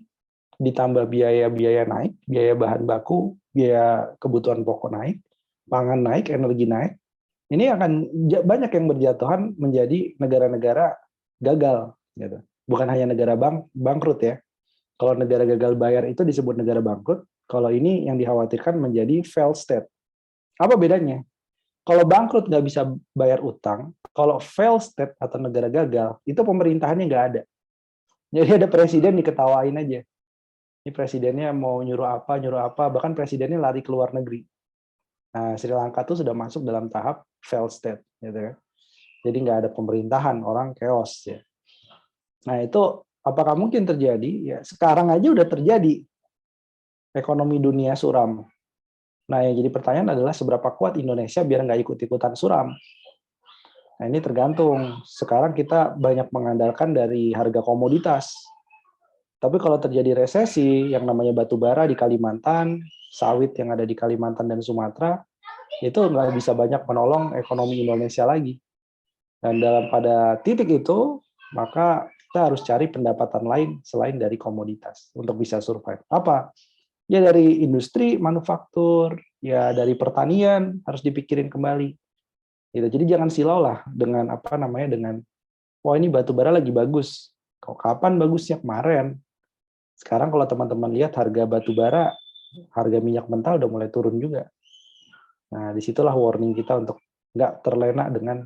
ditambah biaya-biaya naik, biaya bahan baku, biaya kebutuhan pokok naik, pangan naik, energi naik. Ini akan banyak yang berjatuhan menjadi negara-negara gagal, gitu. Bukan hanya negara bangkrut ya. Kalau negara gagal bayar itu disebut negara bangkrut. Kalau ini yang dikhawatirkan menjadi failed state. Apa bedanya? Kalau bangkrut nggak bisa bayar utang, kalau failed state atau negara gagal, itu pemerintahannya nggak ada. Jadi ada presiden diketawain aja. Ini presidennya mau nyuruh apa, bahkan presidennya lari ke luar negeri. Nah, Sri Lanka tuh sudah masuk dalam tahap failed state, gitu kan. Jadi nggak ada pemerintahan, orang chaos ya. Nah itu apakah mungkin terjadi? Ya sekarang aja udah terjadi, ekonomi dunia suram. Nah yang jadi pertanyaan adalah seberapa kuat Indonesia biar nggak ikut-ikutan suram. Nah ini tergantung. Sekarang kita banyak mengandalkan dari harga komoditas. Tapi kalau terjadi resesi, yang namanya batu bara di Kalimantan, sawit yang ada di Kalimantan dan Sumatera, itu nggak bisa banyak menolong ekonomi Indonesia lagi. Dan pada titik itu, maka kita harus cari pendapatan lain selain dari komoditas untuk bisa survive. Apa? Ya dari industri, manufaktur, ya dari pertanian harus dipikirin kembali. Gitu. Jadi jangan silau lah dengan wah ini batu bara lagi bagus. Kapan bagusnya? Kemarin. Sekarang kalau teman-teman lihat harga batu bara, harga minyak mentah udah mulai turun juga. Nah disitulah warning kita untuk nggak terlena dengan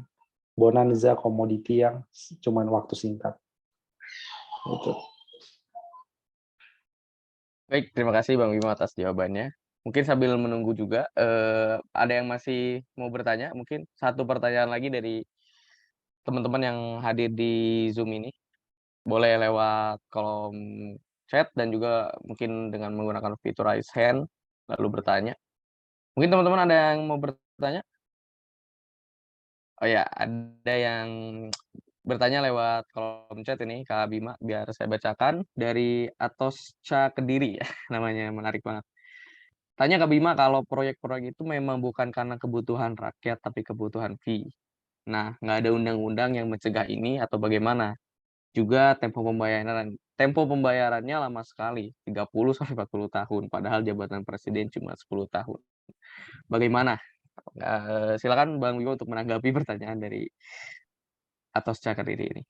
bonanza komoditi yang cuman waktu singkat. Gitu. Baik, terima kasih Bang Bimo atas jawabannya. Mungkin sambil menunggu juga, ada yang masih mau bertanya? Mungkin satu pertanyaan lagi dari teman-teman yang hadir di Zoom ini. Boleh lewat kolom chat dan juga mungkin dengan menggunakan fitur raise hand, lalu bertanya. Mungkin teman-teman ada yang mau bertanya? Oh ya, ada yang bertanya lewat kolom chat ini, Kak Bima, biar saya bacakan dari Atosca Kediri ya, namanya menarik banget. Tanya Kak Bima kalau proyek-proyek itu memang bukan karena kebutuhan rakyat tapi kebutuhan fee. Nah, nggak ada undang-undang yang mencegah ini atau bagaimana? Juga tempo pembayarannya lama sekali, 30 sampai 40 tahun, padahal jabatan presiden cuma 10 tahun. Bagaimana? Silakan Bang Bimo untuk menanggapi pertanyaan dari Atosca Kediri ini.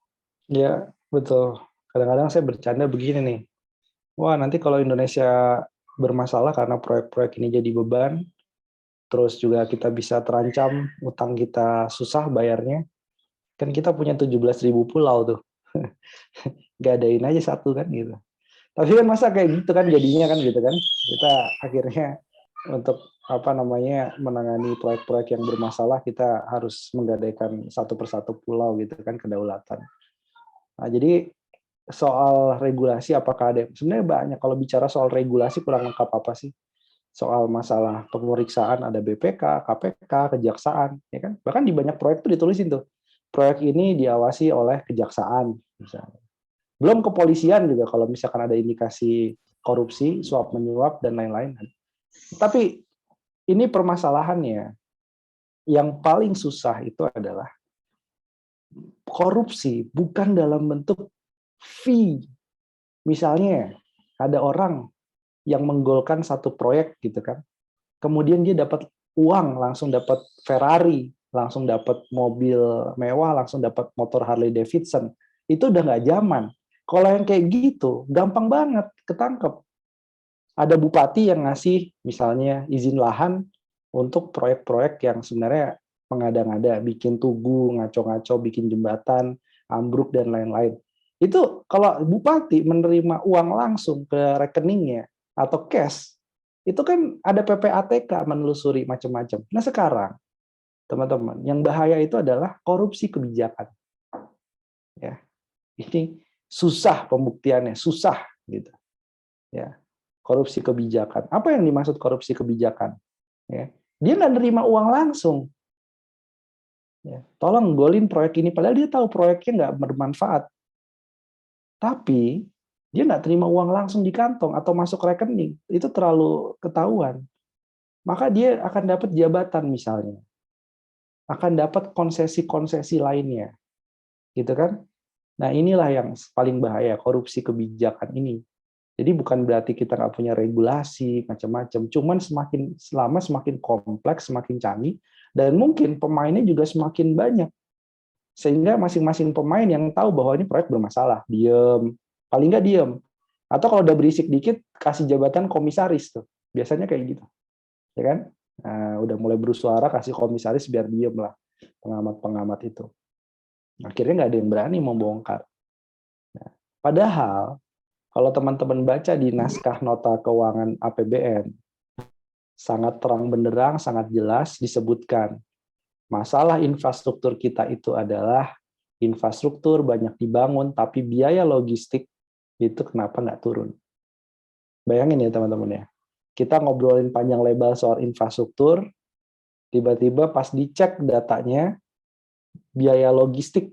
Ya, betul. Kadang-kadang saya bercanda begini nih. Wah, nanti kalau Indonesia bermasalah karena proyek-proyek ini jadi beban, terus juga kita bisa terancam, utang kita susah bayarnya, kan kita punya 17.000 pulau tuh. Gadain aja satu kan gitu. Tapi kan masa kayak gitu kan jadinya kan gitu kan. Kita akhirnya untuk menangani proyek-proyek yang bermasalah kita harus menggadaikan satu persatu pulau gitu kan, kedaulatan. Nah, jadi soal regulasi apakah ada? Sebenarnya banyak. Kalau bicara soal regulasi kurang lengkap apa sih? Soal masalah pemeriksaan ada BPK, KPK, Kejaksaan, ya kan? Bahkan di banyak proyek tuh ditulisin tuh, proyek ini diawasi oleh Kejaksaan, misalnya. Belum kepolisian juga kalau misalkan ada indikasi korupsi, suap menyuap dan lain-lain. Tapi ini permasalahannya yang paling susah itu adalah korupsi bukan dalam bentuk fee. Misalnya ada orang yang menggolkan satu proyek gitu kan, kemudian dia dapat uang, langsung dapat Ferrari, langsung dapat mobil mewah, langsung dapat motor Harley Davidson, itu udah nggak zaman. Kalau yang kayak gitu gampang banget ketangkep. Ada bupati yang ngasih misalnya izin lahan untuk proyek-proyek yang sebenarnya mengada-ngada, bikin tugu, ngaco-ngaco, bikin jembatan, ambruk, dan lain-lain. Itu kalau bupati menerima uang langsung ke rekeningnya atau cash, itu kan ada PPATK menelusuri macam-macam. Nah sekarang, teman-teman, yang bahaya itu adalah korupsi kebijakan. Ya, ini susah pembuktiannya, susah gitu. Ya, korupsi kebijakan. Apa yang dimaksud korupsi kebijakan? Ya, dia nggak nerima uang langsung. Ya, tolong golin proyek ini, padahal dia tahu proyeknya nggak bermanfaat. Tapi dia nggak terima uang langsung di kantong atau masuk rekening, itu terlalu ketahuan. Maka dia akan dapat jabatan misalnya, akan dapat konsesi-konsesi lainnya, gitu kan? Nah inilah yang paling bahaya, korupsi kebijakan ini. Jadi bukan berarti kita nggak punya regulasi macam-macam, cuman semakin kompleks, semakin canggih, dan mungkin pemainnya juga semakin banyak. Sehingga masing-masing pemain yang tahu bahwa ini proyek bermasalah, diem, paling nggak diem. Atau kalau udah berisik dikit, kasih jabatan komisaris tuh. Biasanya kayak gitu, ya kan? Nah, udah mulai bersuara, kasih komisaris biar diem lah pengamat-pengamat itu. Akhirnya nggak ada yang berani membongkar. Nah, padahal kalau teman-teman baca di naskah nota keuangan APBN, sangat terang benderang, sangat jelas disebutkan masalah infrastruktur kita itu adalah infrastruktur banyak dibangun, tapi biaya logistik itu kenapa nggak turun? Bayangin ya teman-teman ya, kita ngobrolin panjang lebar soal infrastruktur, tiba-tiba pas dicek datanya, biaya logistik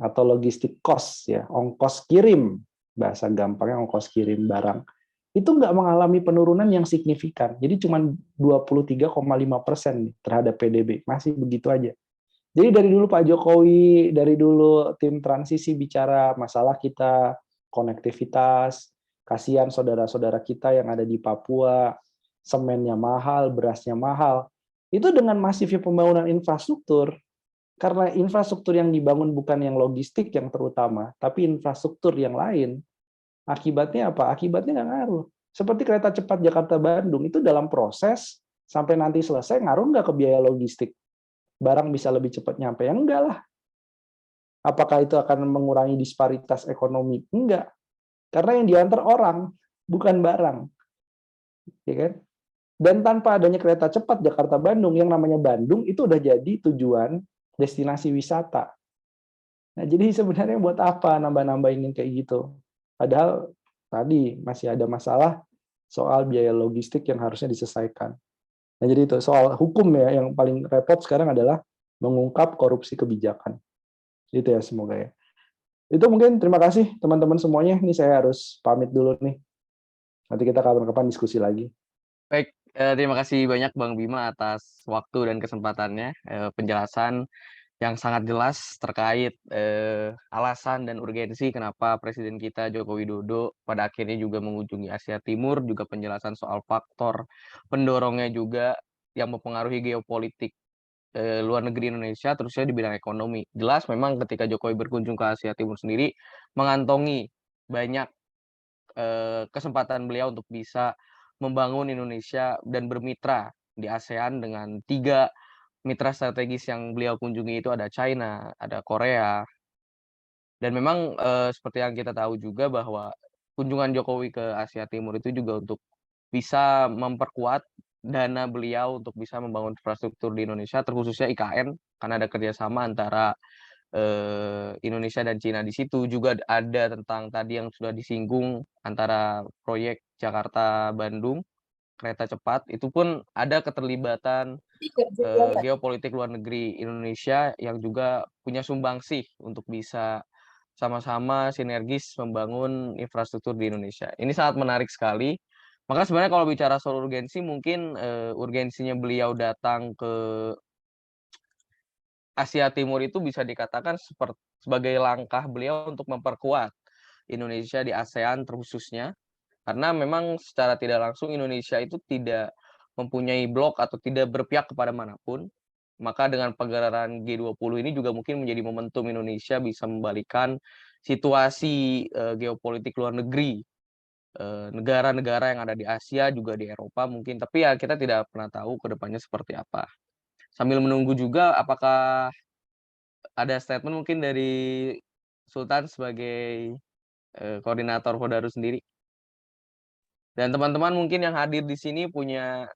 atau logistik cost, ya, ongkos kirim, bahasa gampangnya ongkos kirim barang, itu nggak mengalami penurunan yang signifikan. Jadi cuma 23,5% terhadap PDB, masih begitu aja. Jadi dari dulu Pak Jokowi, dari dulu tim transisi bicara masalah kita, konektivitas, kasihan saudara-saudara kita yang ada di Papua, semennya mahal, berasnya mahal. Itu dengan masifnya pembangunan infrastruktur, karena infrastruktur yang dibangun bukan yang logistik yang terutama, tapi infrastruktur yang lain, akibatnya apa? Akibatnya nggak ngaruh. Seperti kereta cepat Jakarta-Bandung, itu dalam proses, sampai nanti selesai, ngaruh nggak ke biaya logistik? Barang bisa lebih cepat nyampe? Ya enggak lah. Apakah itu akan mengurangi disparitas ekonomi? Enggak. Karena yang diantar orang, bukan barang. Ya kan? Dan tanpa adanya kereta cepat Jakarta-Bandung, yang namanya Bandung itu udah jadi tujuan destinasi wisata. Nah, jadi sebenarnya buat apa nambah-nambahin kayak gitu? Padahal tadi masih ada masalah soal biaya logistik yang harusnya diselesaikan. Nah, jadi itu soal hukum ya, yang paling repot sekarang adalah mengungkap korupsi kebijakan. Itu ya semoga ya. Itu mungkin terima kasih teman-teman semuanya. Ini saya harus pamit dulu nih. Nanti kita kapan-kapan diskusi lagi. Baik, terima kasih banyak Bang Bima atas waktu dan kesempatannya, penjelasan yang sangat jelas terkait alasan dan urgensi kenapa Presiden kita Joko Widodo pada akhirnya juga mengunjungi Asia Timur, juga penjelasan soal faktor pendorongnya juga yang mempengaruhi geopolitik luar negeri Indonesia, terusnya di bidang ekonomi. Jelas memang ketika Jokowi berkunjung ke Asia Timur sendiri, mengantongi banyak kesempatan beliau untuk bisa membangun Indonesia dan bermitra di ASEAN dengan 3 mitra strategis yang beliau kunjungi itu ada China, ada Korea, dan memang, seperti yang kita tahu juga bahwa kunjungan Jokowi ke Asia Timur itu juga untuk bisa memperkuat dana beliau untuk bisa membangun infrastruktur di Indonesia, terkhususnya IKN, karena ada kerjasama antara, Indonesia dan Cina di situ. Juga ada tentang tadi yang sudah disinggung antara proyek Jakarta-Bandung, kereta cepat, itu pun ada keterlibatan geopolitik luar negeri Indonesia yang juga punya sumbangsih untuk bisa sama-sama sinergis membangun infrastruktur di Indonesia. Ini sangat menarik sekali. Maka sebenarnya kalau bicara soal urgensi mungkin, urgensinya beliau datang ke Asia Timur itu bisa dikatakan sebagai langkah beliau untuk memperkuat Indonesia di ASEAN terkhususnya. Karena memang secara tidak langsung Indonesia itu tidak mempunyai blok atau tidak berpihak kepada manapun. Maka dengan pagelaran G20 ini juga mungkin menjadi momentum Indonesia bisa membalikan situasi geopolitik luar negeri negara-negara yang ada di Asia, juga di Eropa mungkin, tapi ya kita tidak pernah tahu ke depannya seperti apa. Sambil menunggu juga apakah ada statement mungkin dari Sultan sebagai, koordinator Kodarus sendiri, dan teman-teman mungkin yang hadir di sini punya,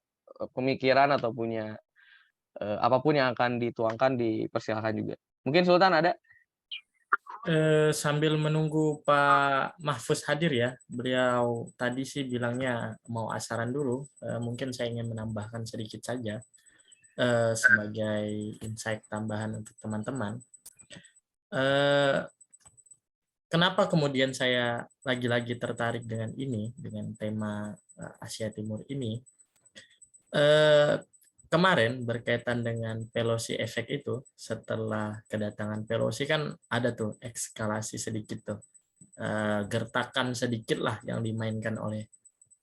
pemikiran atau punya, apa yang akan dituangkan dipersilakan juga. Mungkin Sultan ada? Sambil menunggu Pak Mahfuz hadir ya, beliau tadi sih bilangnya mau asaran dulu. Mungkin saya ingin menambahkan sedikit saja sebagai insight tambahan untuk teman-teman. Kenapa kemudian saya lagi-lagi tertarik dengan ini, dengan tema Asia Timur ini? Kemarin berkaitan dengan Pelosi efek itu, setelah kedatangan Pelosi kan ada tuh eskalasi sedikit tuh, gertakan sedikit lah yang dimainkan oleh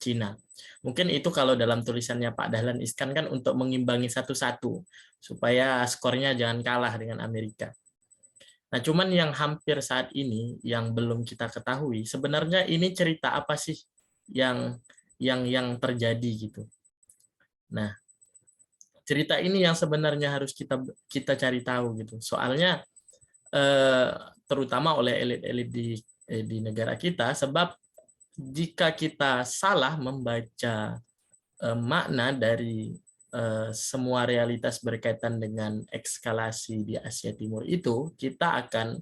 Cina. Mungkin itu kalau dalam tulisannya Pak Dahlan Iskan kan untuk mengimbangi satu-satu, supaya skornya jangan kalah dengan Amerika. Nah, cuman yang hampir saat ini yang belum kita ketahui, sebenarnya ini cerita apa sih yang terjadi gitu. Nah, cerita ini yang sebenarnya harus kita cari tahu gitu. Soalnya terutama oleh elit-elit di negara kita, sebab jika kita salah membaca makna dari semua realitas berkaitan dengan eskalasi di Asia Timur itu, kita akan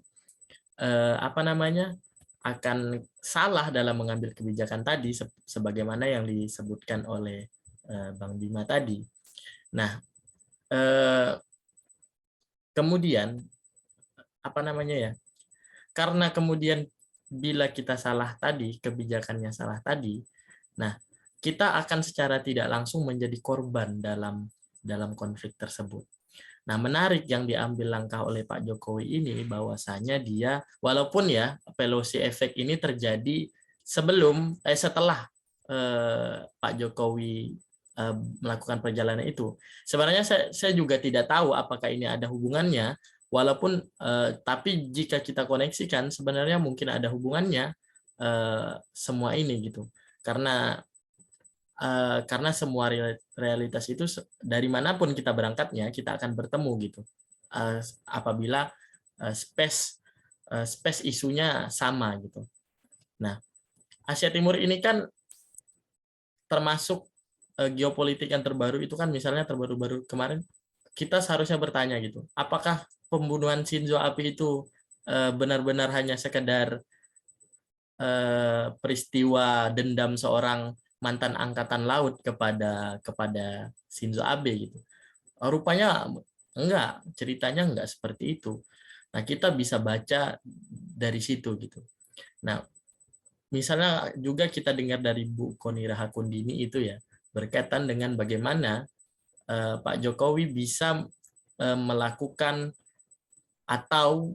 akan salah dalam mengambil kebijakan tadi, sebagaimana yang disebutkan oleh Bang Bima tadi. Nah, kemudian karena kemudian bila kita salah tadi, kebijakannya salah tadi, nah kita akan secara tidak langsung menjadi korban dalam konflik tersebut. Nah, menarik yang diambil langkah oleh Pak Jokowi ini, bahwasanya dia, walaupun ya Pelosi efek ini terjadi setelah Pak Jokowi melakukan perjalanan itu. Sebenarnya saya juga tidak tahu apakah ini ada hubungannya, walaupun tapi jika kita koneksikan sebenarnya mungkin ada hubungannya semua ini gitu. Karena semua realitas itu dari manapun kita berangkatnya, kita akan bertemu gitu. Apabila space isunya sama gitu. Nah, Asia Timur ini kan termasuk geopolitik yang terbaru itu kan, misalnya terbaru-baru kemarin kita seharusnya bertanya gitu, apakah pembunuhan Shinzo Abe itu benar-benar hanya sekedar peristiwa dendam seorang mantan angkatan laut kepada Shinzo Abe gitu. Rupanya enggak, ceritanya enggak seperti itu. Nah, kita bisa baca dari situ gitu. Nah, misalnya juga kita dengar dari Bu Koni Rahakundini itu ya, berkaitan dengan bagaimana Pak Jokowi bisa melakukan atau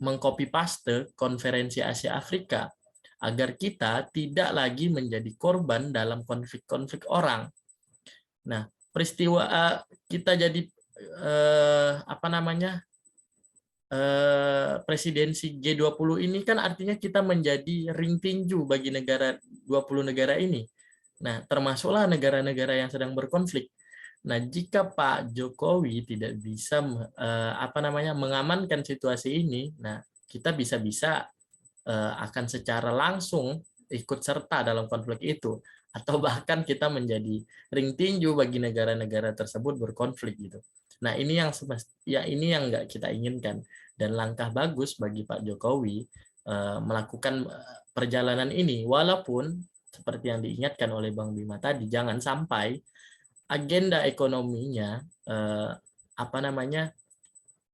mengcopy paste konferensi Asia Afrika agar kita tidak lagi menjadi korban dalam konflik-konflik orang. Nah, peristiwa kita jadi presidensi G20 ini kan artinya kita menjadi ring tinju bagi 20 negara ini. Nah, termasuklah negara-negara yang sedang berkonflik. Nah, jika Pak Jokowi tidak bisa mengamankan situasi ini, nah kita bisa-bisa akan secara langsung ikut serta dalam konflik itu, atau bahkan kita menjadi ring tinju bagi negara-negara tersebut berkonflik gitu. Nah, ini yang nggak kita inginkan, dan langkah bagus bagi Pak Jokowi melakukan perjalanan ini, walaupun seperti yang diingatkan oleh Bang Bima tadi, jangan sampai agenda ekonominya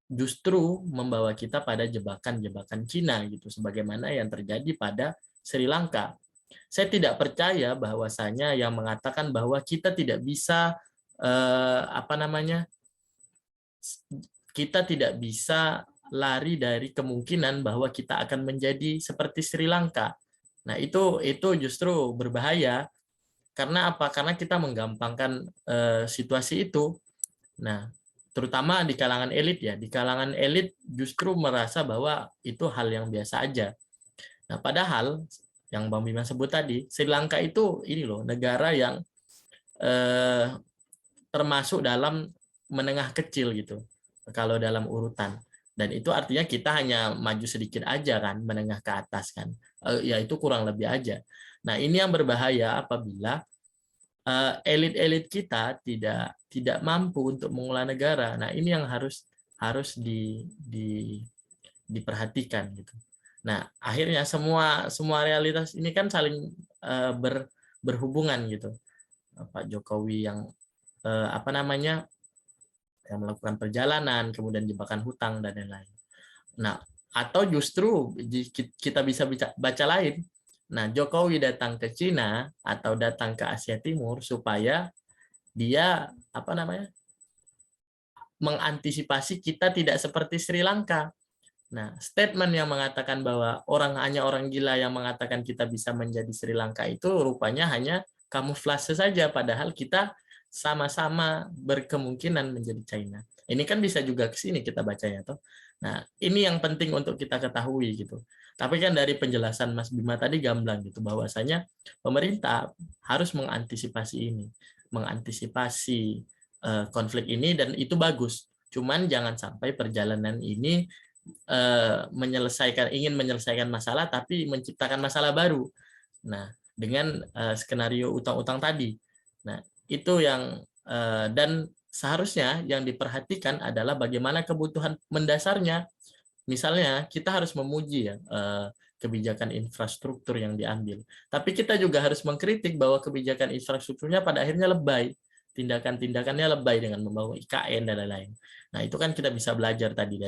justru membawa kita pada jebakan-jebakan Cina gitu, sebagaimana yang terjadi pada Sri Lanka. Saya tidak percaya bahwasanya yang mengatakan bahwa kita tidak bisa kita tidak bisa lari dari kemungkinan bahwa kita akan menjadi seperti Sri Lanka. Nah, itu justru berbahaya. Karena apa? Karena kita menggampangkan situasi itu. Nah, terutama di kalangan elit ya. Di kalangan elit justru merasa bahwa itu hal yang biasa aja. Nah, padahal yang Bang Bima sebut tadi, Sri Lanka itu ini loh, negara yang termasuk dalam menengah kecil gitu kalau dalam urutan, dan itu artinya kita hanya maju sedikit aja kan, menengah ke atas kan, ya itu kurang lebih aja. Nah ini yang berbahaya apabila elit-elit kita tidak mampu untuk mengelola negara. Nah ini yang harus diperhatikan gitu. Nah akhirnya semua realitas ini kan saling berhubungan gitu. Pak Jokowi yang apa namanya, yang melakukan perjalanan, kemudian jebakan hutang dan lain-lain. Nah, atau justru kita bisa baca lain. Nah, Jokowi datang ke Cina atau datang ke Asia Timur supaya dia apa namanya, mengantisipasi kita tidak seperti Sri Lanka. Nah, statement yang mengatakan bahwa hanya orang gila yang mengatakan kita bisa menjadi Sri Lanka itu rupanya hanya kamuflase saja, padahal kita sama-sama berkemungkinan menjadi China. Ini kan bisa juga ke sini kita bacanya toh. Nah, ini yang penting untuk kita ketahui gitu. Tapi kan dari penjelasan Mas Bima tadi gamblang gitu, bahwasanya pemerintah harus mengantisipasi ini, mengantisipasi konflik ini, dan itu bagus. Cuman jangan sampai perjalanan ini ingin menyelesaikan masalah tapi menciptakan masalah baru. Nah, dengan skenario utang-utang tadi. Nah, itu yang dan seharusnya yang diperhatikan adalah bagaimana kebutuhan mendasarnya. Misalnya kita harus memuji ya kebijakan infrastruktur yang diambil. Tapi kita juga harus mengkritik bahwa kebijakan infrastrukturnya pada akhirnya lebay. Tindakan-tindakannya lebay dengan membangun IKN dan lain-lain. Nah, itu kan kita bisa belajar tadi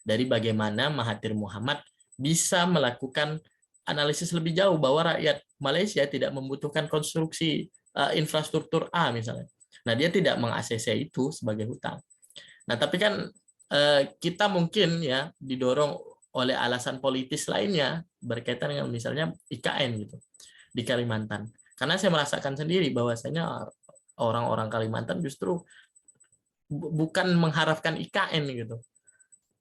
dari bagaimana Mahathir Muhammad bisa melakukan analisis lebih jauh bahwa rakyat Malaysia tidak membutuhkan konstruksi infrastruktur A misalnya. Nah, dia tidak meng-ACC itu sebagai hutang. Nah, tapi kan kita mungkin ya didorong oleh alasan politis lainnya berkaitan dengan misalnya IKN gitu di Kalimantan. Karena saya merasakan sendiri bahwasanya orang-orang Kalimantan justru bukan mengharapkan IKN gitu.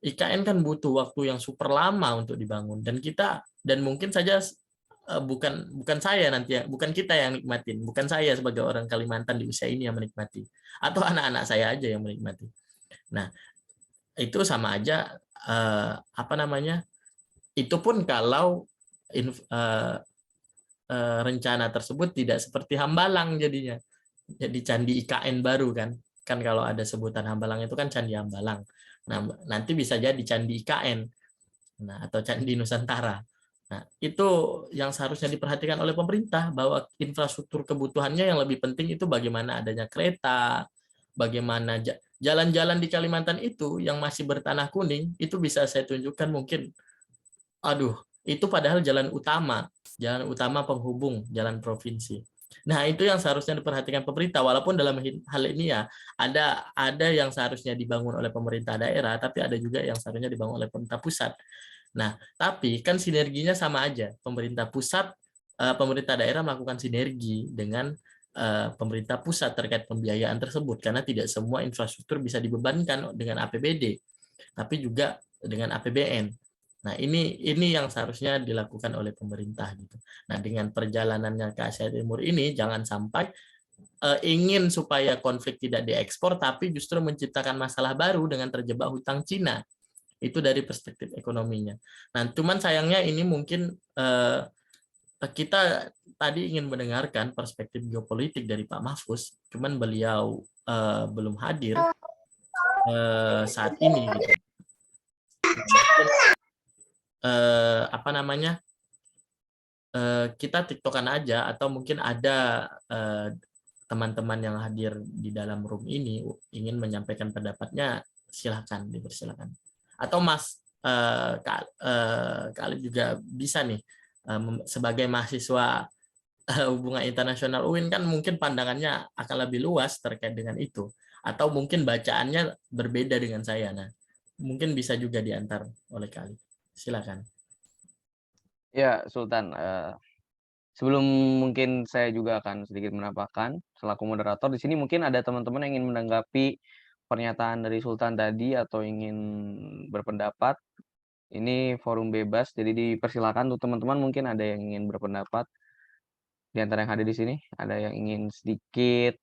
IKN kan butuh waktu yang super lama untuk dibangun, dan mungkin saja bukan saya nanti, bukan kita yang nikmatin, bukan saya sebagai orang Kalimantan di usia ini yang menikmati, atau anak-anak saya aja yang menikmati. Nah, itu sama aja apa namanya? Itu pun kalau rencana tersebut tidak seperti Hambalang jadinya. Jadi candi IKN baru kan. Kan kalau ada sebutan Hambalang itu kan Candi Hambalang. Nah, nanti bisa jadi Candi IKN. Nah, atau Candi Nusantara. Nah, itu yang seharusnya diperhatikan oleh pemerintah, bahwa infrastruktur kebutuhannya yang lebih penting itu bagaimana adanya kereta, bagaimana jalan-jalan di Kalimantan itu yang masih bertanah kuning, itu bisa saya tunjukkan mungkin, aduh, itu padahal jalan utama penghubung jalan provinsi. Nah, itu yang seharusnya diperhatikan pemerintah, walaupun dalam hal ini ya ada yang seharusnya dibangun oleh pemerintah daerah, tapi ada juga yang seharusnya dibangun oleh pemerintah pusat. Nah, tapi kan sinerginya sama aja. Pemerintah pusat, pemerintah daerah melakukan sinergi dengan pemerintah pusat terkait pembiayaan tersebut, karena tidak semua infrastruktur bisa dibebankan dengan APBD, tapi juga dengan APBN. Nah, ini yang seharusnya dilakukan oleh pemerintah gitu. Nah, dengan perjalanannya ke Asia Timur ini jangan sampai ingin supaya konflik tidak diekspor, tapi justru menciptakan masalah baru dengan terjebak hutang Cina. Itu dari perspektif ekonominya. Nah, cuman sayangnya ini mungkin kita tadi ingin mendengarkan perspektif geopolitik dari Pak Mahfuz, cuman beliau belum hadir saat ini gitu. Apa namanya, kita tiktokan aja, atau mungkin ada teman-teman yang hadir di dalam room ini ingin menyampaikan pendapatnya, silahkan, dipersilakan. Atau Mas Kak Alif juga bisa nih, sebagai mahasiswa hubungan internasional UIN kan mungkin pandangannya akan lebih luas terkait dengan itu, atau mungkin bacaannya berbeda dengan saya. Nah, mungkin bisa juga diantar oleh Kak Alif. Silakan. Ya, Sultan, sebelum mungkin saya juga akan sedikit menambahkan selaku moderator di sini, mungkin ada teman-teman yang ingin menanggapi pernyataan dari Sultan tadi atau ingin berpendapat, Ini forum bebas, jadi dipersilakan untuk teman-teman mungkin ada yang ingin berpendapat di antara yang hadir di sini, ada yang ingin sedikit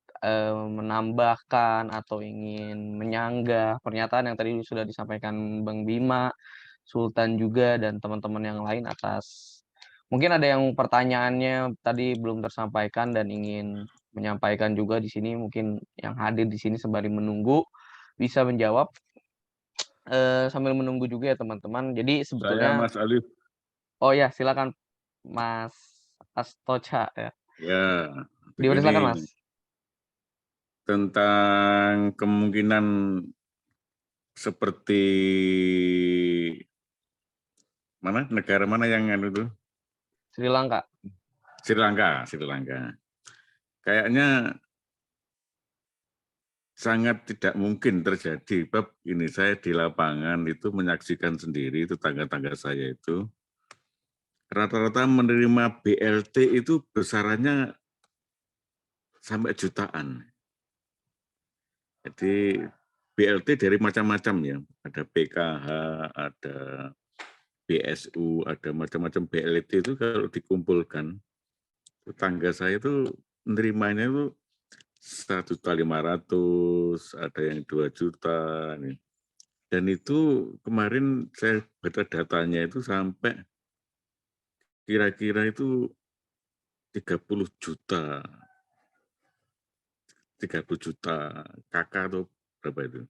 menambahkan atau ingin menyanggah pernyataan yang tadi sudah disampaikan Bang Bima, Sultan juga dan teman-teman yang lain atas mungkin ada yang pertanyaannya tadi belum tersampaikan dan ingin menyampaikan juga di sini mungkin yang hadir di sini sembari menunggu bisa menjawab sambil menunggu juga ya teman-teman. Jadi Saya sebetulnya Mas Alif. oh ya silakan Mas Astocha ya. Ya, Dipersilakan Mas. begini. Tentang kemungkinan seperti negara mana yang itu? Sri Lanka. Sri Lanka. Kayaknya sangat tidak mungkin terjadi. Bab ini saya di lapangan itu menyaksikan sendiri tetangga-tangga saya itu rata-rata menerima BLT itu besarannya sampai jutaan. Jadi BLT dari macam-macam ya, ada PKH, ada BSU, ada macam-macam BLT itu kalau dikumpulkan, tetangga saya itu menerimanya itu 1.500.000, ada yang 2 juta. Dan itu kemarin saya baca datanya itu sampai kira-kira itu 30 juta. 30 juta kakak atau berapa itu.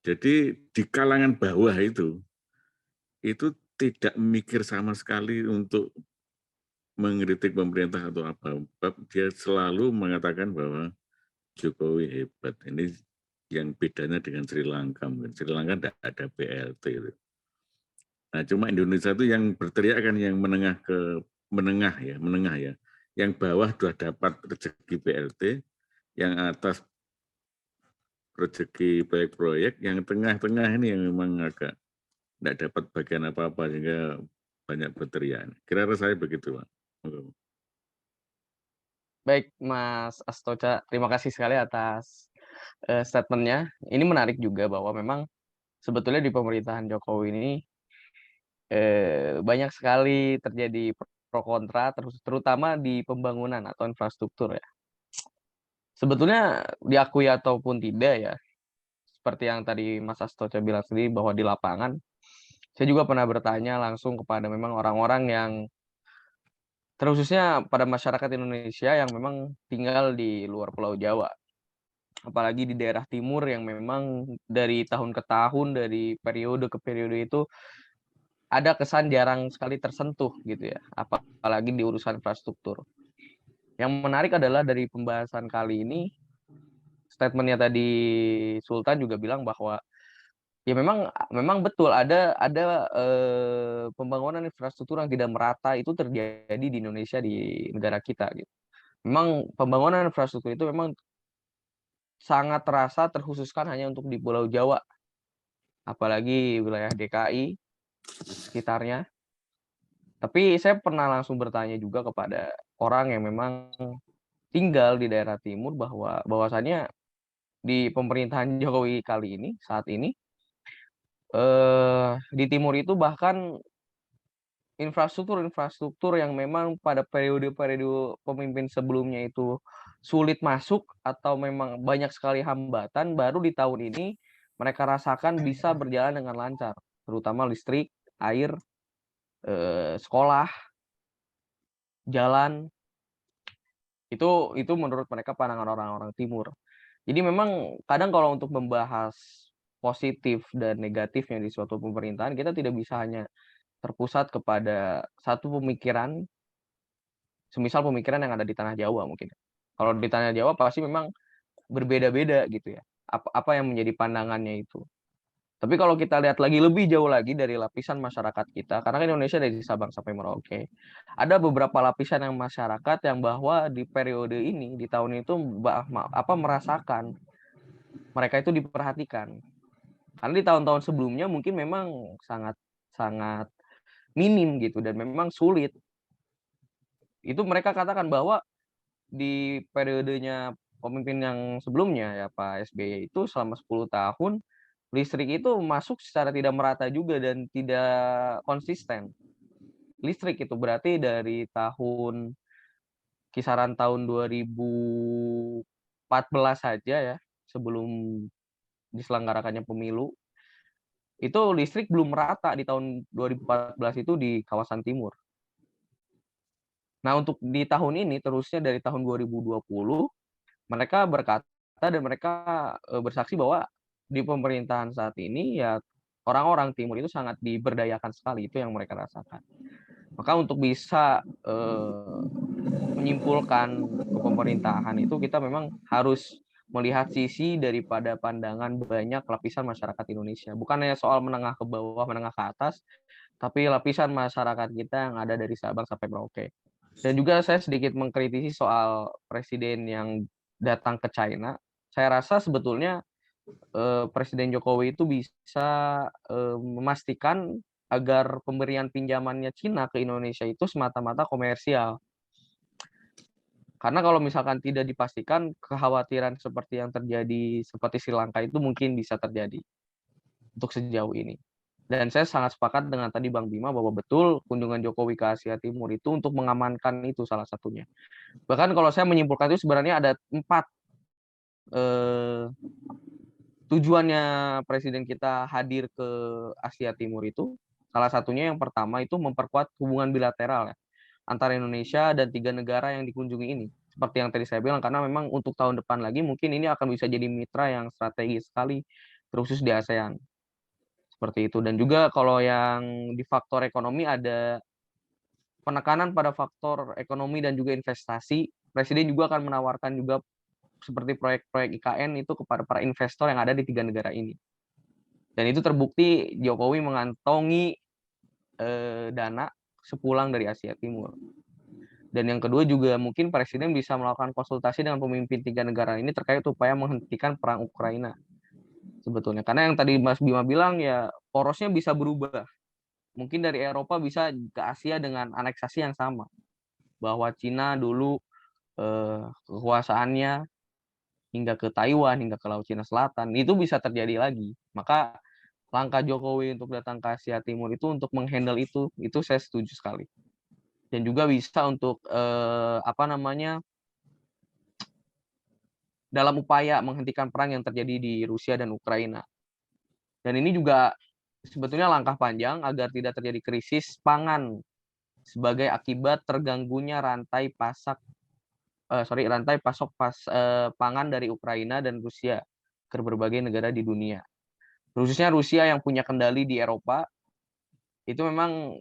Jadi di kalangan bawah itu tidak mikir sama sekali untuk mengkritik pemerintah atau apa. Dia selalu mengatakan bahwa Jokowi hebat. Ini yang bedanya dengan Sri Lanka. Sri Lanka tidak ada BLT. Itu. Nah, cuma Indonesia itu yang berteriak kan yang menengah ya. Yang bawah sudah dapat rezeki BLT, yang atas rezeki proyek-proyek, yang tengah-tengah ini yang memang agak tidak dapat bagian apa-apa sehingga banyak berteriak. Kira-kira saya begitu, Pak. Baik Mas Astocha, terima kasih sekali atas statement-nya. Ini menarik juga bahwa memang sebetulnya di pemerintahan Jokowi ini banyak sekali terjadi pro kontra, terutama di pembangunan atau infrastruktur ya. Sebetulnya diakui ataupun tidak ya, seperti yang tadi Mas Astocha bilang sendiri bahwa di lapangan, saya juga pernah bertanya langsung kepada memang orang-orang yang terkhususnya pada masyarakat Indonesia yang memang tinggal di luar Pulau Jawa. Apalagi di daerah timur yang memang dari tahun ke tahun, dari periode ke periode itu ada kesan jarang sekali tersentuh gitu ya, apalagi di urusan infrastruktur. Yang menarik adalah dari pembahasan kali ini, statement-nya tadi Sultan juga bilang bahwa ya memang betul ada pembangunan infrastruktur yang tidak merata itu terjadi di Indonesia, di negara kita gitu. Memang pembangunan infrastruktur itu memang sangat terasa terkhususkan hanya untuk di Pulau Jawa, apalagi wilayah DKI sekitarnya. Tapi saya pernah langsung bertanya juga kepada orang yang memang tinggal di daerah timur bahwasannya di pemerintahan Jokowi kali ini saat ini di timur itu bahkan infrastruktur yang memang pada periode-periode pemimpin sebelumnya itu sulit masuk atau memang banyak sekali hambatan, baru di tahun ini mereka rasakan bisa berjalan dengan lancar, terutama listrik, air, sekolah, jalan. Itu menurut mereka pandangan orang-orang timur. Jadi memang kadang kalau untuk membahas positif dan negatifnya di suatu pemerintahan, kita tidak bisa hanya terpusat kepada satu pemikiran, semisal pemikiran yang ada di tanah Jawa mungkin. Kalau di tanah Jawa pasti memang berbeda-beda gitu ya. Apa yang menjadi pandangannya itu. Tapi kalau kita lihat lagi lebih jauh lagi dari lapisan masyarakat kita, karena kan Indonesia dari Sabang sampai Merauke, ada beberapa lapisan yang masyarakat yang bahwa di periode ini, di tahun itu merasakan mereka itu diperhatikan. Karena di tahun-tahun sebelumnya mungkin memang sangat sangat minim gitu dan memang sulit. Itu mereka katakan bahwa di periodenya pemimpin yang sebelumnya ya Pak SBY itu selama 10 tahun listrik itu masuk secara tidak merata juga dan tidak konsisten. Listrik itu berarti dari kisaran tahun 2014 saja ya, sebelum diselenggarakannya pemilu, itu listrik belum merata di tahun 2014 itu di kawasan timur. Nah, untuk di tahun ini terusnya dari tahun 2020 mereka berkata dan mereka bersaksi bahwa di pemerintahan saat ini ya orang-orang timur itu sangat diberdayakan sekali, itu yang mereka rasakan. Maka untuk bisa menyimpulkan kepemerintahan itu kita memang harus melihat sisi daripada pandangan banyak lapisan masyarakat Indonesia. Bukan hanya soal menengah ke bawah, menengah ke atas, tapi lapisan masyarakat kita yang ada dari Sabang sampai Merauke. Dan juga saya sedikit mengkritisi soal presiden yang datang ke China. Saya rasa sebetulnya Presiden Jokowi itu bisa memastikan agar pemberian pinjamannya Cina ke Indonesia itu semata-mata komersial. Karena kalau misalkan tidak dipastikan, kekhawatiran seperti yang terjadi seperti Sri Lanka itu mungkin bisa terjadi untuk sejauh ini. Dan saya sangat sepakat dengan tadi Bang Bima bahwa betul kunjungan Jokowi ke Asia Timur itu untuk mengamankan itu salah satunya. Bahkan kalau saya menyimpulkan itu sebenarnya ada 4 tujuannya presiden kita hadir ke Asia Timur itu. Salah satunya yang pertama itu memperkuat hubungan bilateral ya, antara Indonesia dan 3 negara yang dikunjungi ini. Seperti yang tadi saya bilang, karena memang untuk tahun depan lagi mungkin ini akan bisa jadi mitra yang strategis sekali, terkhusus di ASEAN. Seperti itu. Dan juga kalau yang di faktor ekonomi ada penekanan pada faktor ekonomi dan juga investasi. Presiden juga akan menawarkan juga seperti proyek-proyek IKN itu kepada para investor yang ada di 3 negara ini. Dan itu terbukti Jokowi mengantongi dana sepulang dari Asia Timur. Dan yang kedua juga mungkin Presiden bisa melakukan konsultasi dengan pemimpin 3 negara ini terkait upaya menghentikan perang Ukraina sebetulnya. Karena yang tadi Mas Bima bilang ya porosnya bisa berubah. Mungkin dari Eropa bisa ke Asia dengan aneksasi yang sama. Bahwa Cina dulu kekuasaannya hingga ke Taiwan, hingga ke Laut Cina Selatan, itu bisa terjadi lagi. Maka langkah Jokowi untuk datang ke Asia Timur itu untuk menghandle itu saya setuju sekali. Dan juga bisa untuk dalam upaya menghentikan perang yang terjadi di Rusia dan Ukraina. Dan ini juga sebetulnya langkah panjang agar tidak terjadi krisis pangan sebagai akibat terganggunya rantai pasok pangan dari Ukraina dan Rusia ke berbagai negara di dunia. Khususnya Rusia yang punya kendali di Eropa, itu memang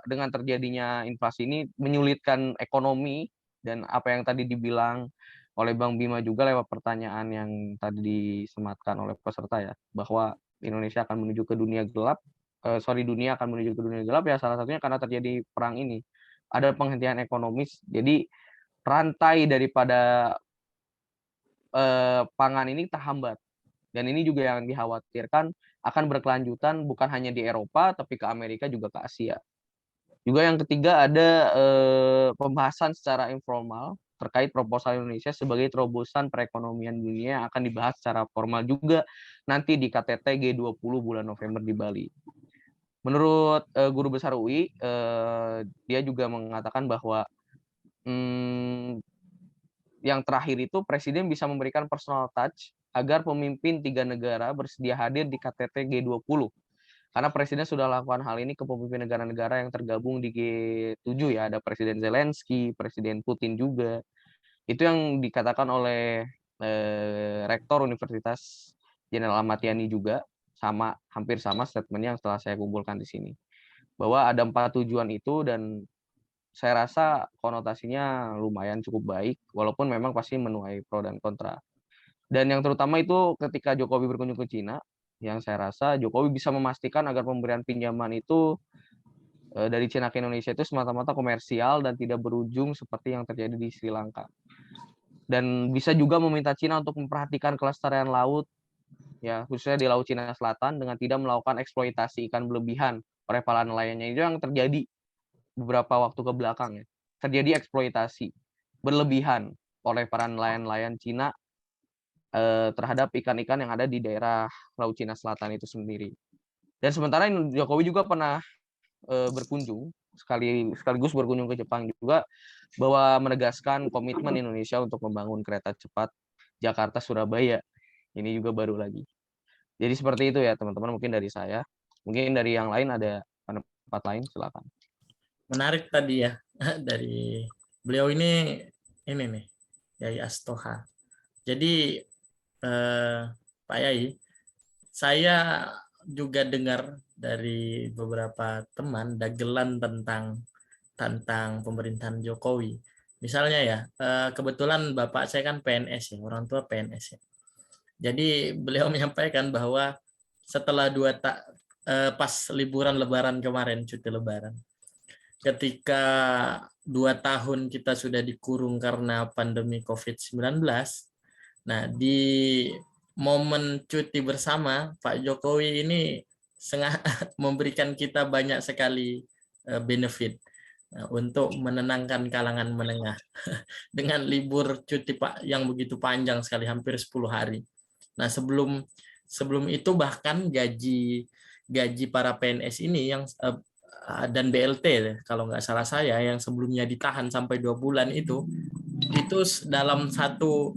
dengan terjadinya inflasi ini menyulitkan ekonomi, dan apa yang tadi dibilang oleh Bang Bima juga lewat pertanyaan yang tadi disematkan oleh peserta ya, bahwa Indonesia akan menuju ke dunia gelap, dunia akan menuju ke dunia gelap ya salah satunya karena terjadi perang ini. Ada penghentian ekonomis, jadi rantai daripada pangan ini terhambat. Dan ini juga yang dikhawatirkan akan berkelanjutan bukan hanya di Eropa, tapi ke Amerika juga ke Asia. Juga yang ketiga ada pembahasan secara informal terkait proposal Indonesia sebagai terobosan perekonomian dunia yang akan dibahas secara formal juga nanti di KTT G20 bulan November di Bali. Menurut Guru Besar UI, dia juga mengatakan bahwa yang terakhir itu Presiden bisa memberikan personal touch agar pemimpin 3 negara bersedia hadir di KTT G20. Karena Presiden sudah lakukan hal ini ke pemimpin negara-negara yang tergabung di G7 ya, ada Presiden Zelensky, Presiden Putin juga. Itu yang dikatakan oleh Rektor Universitas Jenderal Ahmad Yani juga, hampir sama statementnya yang setelah saya kumpulkan di sini. Bahwa ada 4 tujuan itu dan saya rasa konotasinya lumayan cukup baik, walaupun memang pasti menuai pro dan kontra. Dan yang terutama itu ketika Jokowi berkunjung ke Cina, yang saya rasa Jokowi bisa memastikan agar pemberian pinjaman itu dari Cina ke Indonesia itu semata-mata komersial dan tidak berujung seperti yang terjadi di Sri Lanka. Dan bisa juga meminta Cina untuk memperhatikan kelestarian laut, ya khususnya di Laut Cina Selatan dengan tidak melakukan eksploitasi ikan berlebihan oleh para nelayannya. Itu yang terjadi beberapa waktu ke belakang ya. Terjadi eksploitasi berlebihan oleh para nelayan-nelayan Cina terhadap ikan-ikan yang ada di daerah Laut Cina Selatan itu sendiri. Dan sementara Jokowi juga pernah berkunjung sekaligus berkunjung ke Jepang juga, bahwa menegaskan komitmen Indonesia untuk membangun kereta cepat Jakarta Surabaya. Ini juga baru lagi. Jadi seperti itu ya teman-teman, mungkin dari saya. Mungkin dari yang lain ada pendapat lain, silakan. Menarik tadi ya dari beliau ini nih Yai Astoha. Jadi Pak Yai, saya juga dengar dari beberapa teman dagelan tentang pemerintahan Jokowi. Misalnya ya, kebetulan bapak saya kan PNS ya, orang tua PNS ya. Jadi beliau menyampaikan bahwa setelah pas liburan Lebaran kemarin, cuti Lebaran, ketika 2 tahun kita sudah dikurung karena pandemi COVID-19, nah di momen cuti bersama, Pak Jokowi ini memberikan kita banyak sekali benefit untuk menenangkan kalangan menengah dengan libur cuti Pak yang begitu panjang sekali, hampir 10 hari. Nah, sebelum itu bahkan gaji para PNS ini yang dan BLT kalau nggak salah saya yang sebelumnya ditahan sampai 2 bulan itu dalam satu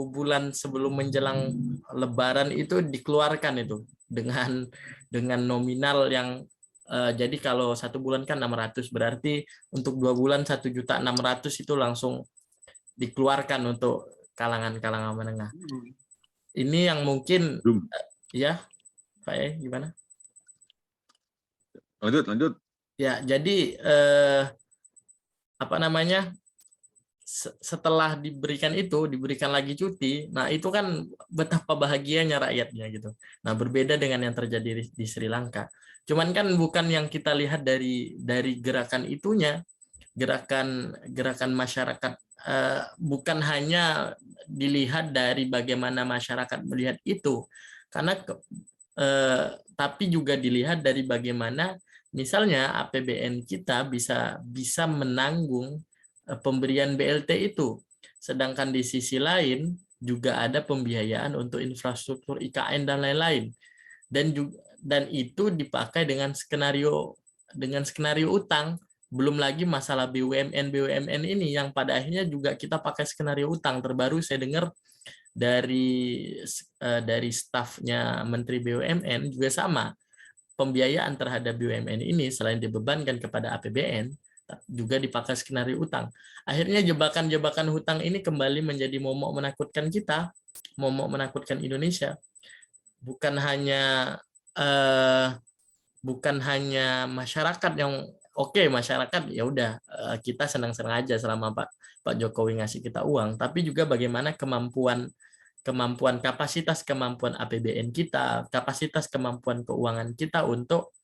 bulan sebelum menjelang Lebaran itu dikeluarkan itu dengan nominal yang jadi kalau 1 bulan kan 600, berarti untuk 2 bulan 1.600.000 itu langsung dikeluarkan untuk kalangan menengah. Ini yang mungkin ya Pak gimana? Lanjut. Ya, jadi setelah diberikan lagi cuti, nah itu kan betapa bahagianya rakyatnya gitu. Nah, berbeda dengan yang terjadi di Sri Lanka. Cuman kan bukan yang kita lihat dari gerakan itunya, gerakan masyarakat, bukan hanya dilihat dari bagaimana masyarakat melihat itu, karena tapi juga dilihat dari bagaimana misalnya APBN kita bisa menanggung pemberian BLT itu, sedangkan di sisi lain juga ada pembiayaan untuk infrastruktur IKN dan lain-lain, dan itu dipakai dengan skenario utang. Belum lagi masalah BUMN ini yang pada akhirnya juga kita pakai skenario utang. Terbaru saya dengar dari stafnya Menteri BUMN juga sama, pembiayaan terhadap BUMN ini selain dibebankan kepada APBN juga dipakai skenario utang. Akhirnya jebakan hutang ini kembali menjadi momok menakutkan kita, momok menakutkan Indonesia. Bukan hanya masyarakat yang masyarakat ya udah kita senang-senang aja selama Pak Jokowi ngasih kita uang, tapi juga bagaimana kemampuan kapasitas kemampuan APBN kita, kapasitas kemampuan keuangan kita untuk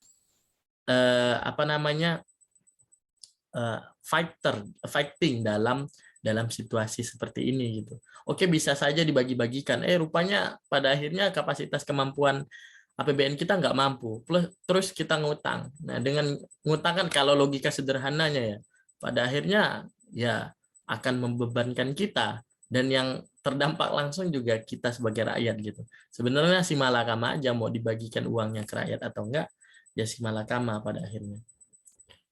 fighting dalam situasi seperti ini gitu. Oke, bisa saja dibagi-bagikan. Rupanya pada akhirnya kapasitas kemampuan APBN kita nggak mampu. Terus kita ngutang. Nah, dengan ngutang kan kalau logika sederhananya ya, pada akhirnya ya akan membebankan kita, dan yang terdampak langsung juga kita sebagai rakyat gitu. Sebenarnya si malakama aja mau dibagikan uangnya ke rakyat atau enggak, ya si malakama pada akhirnya.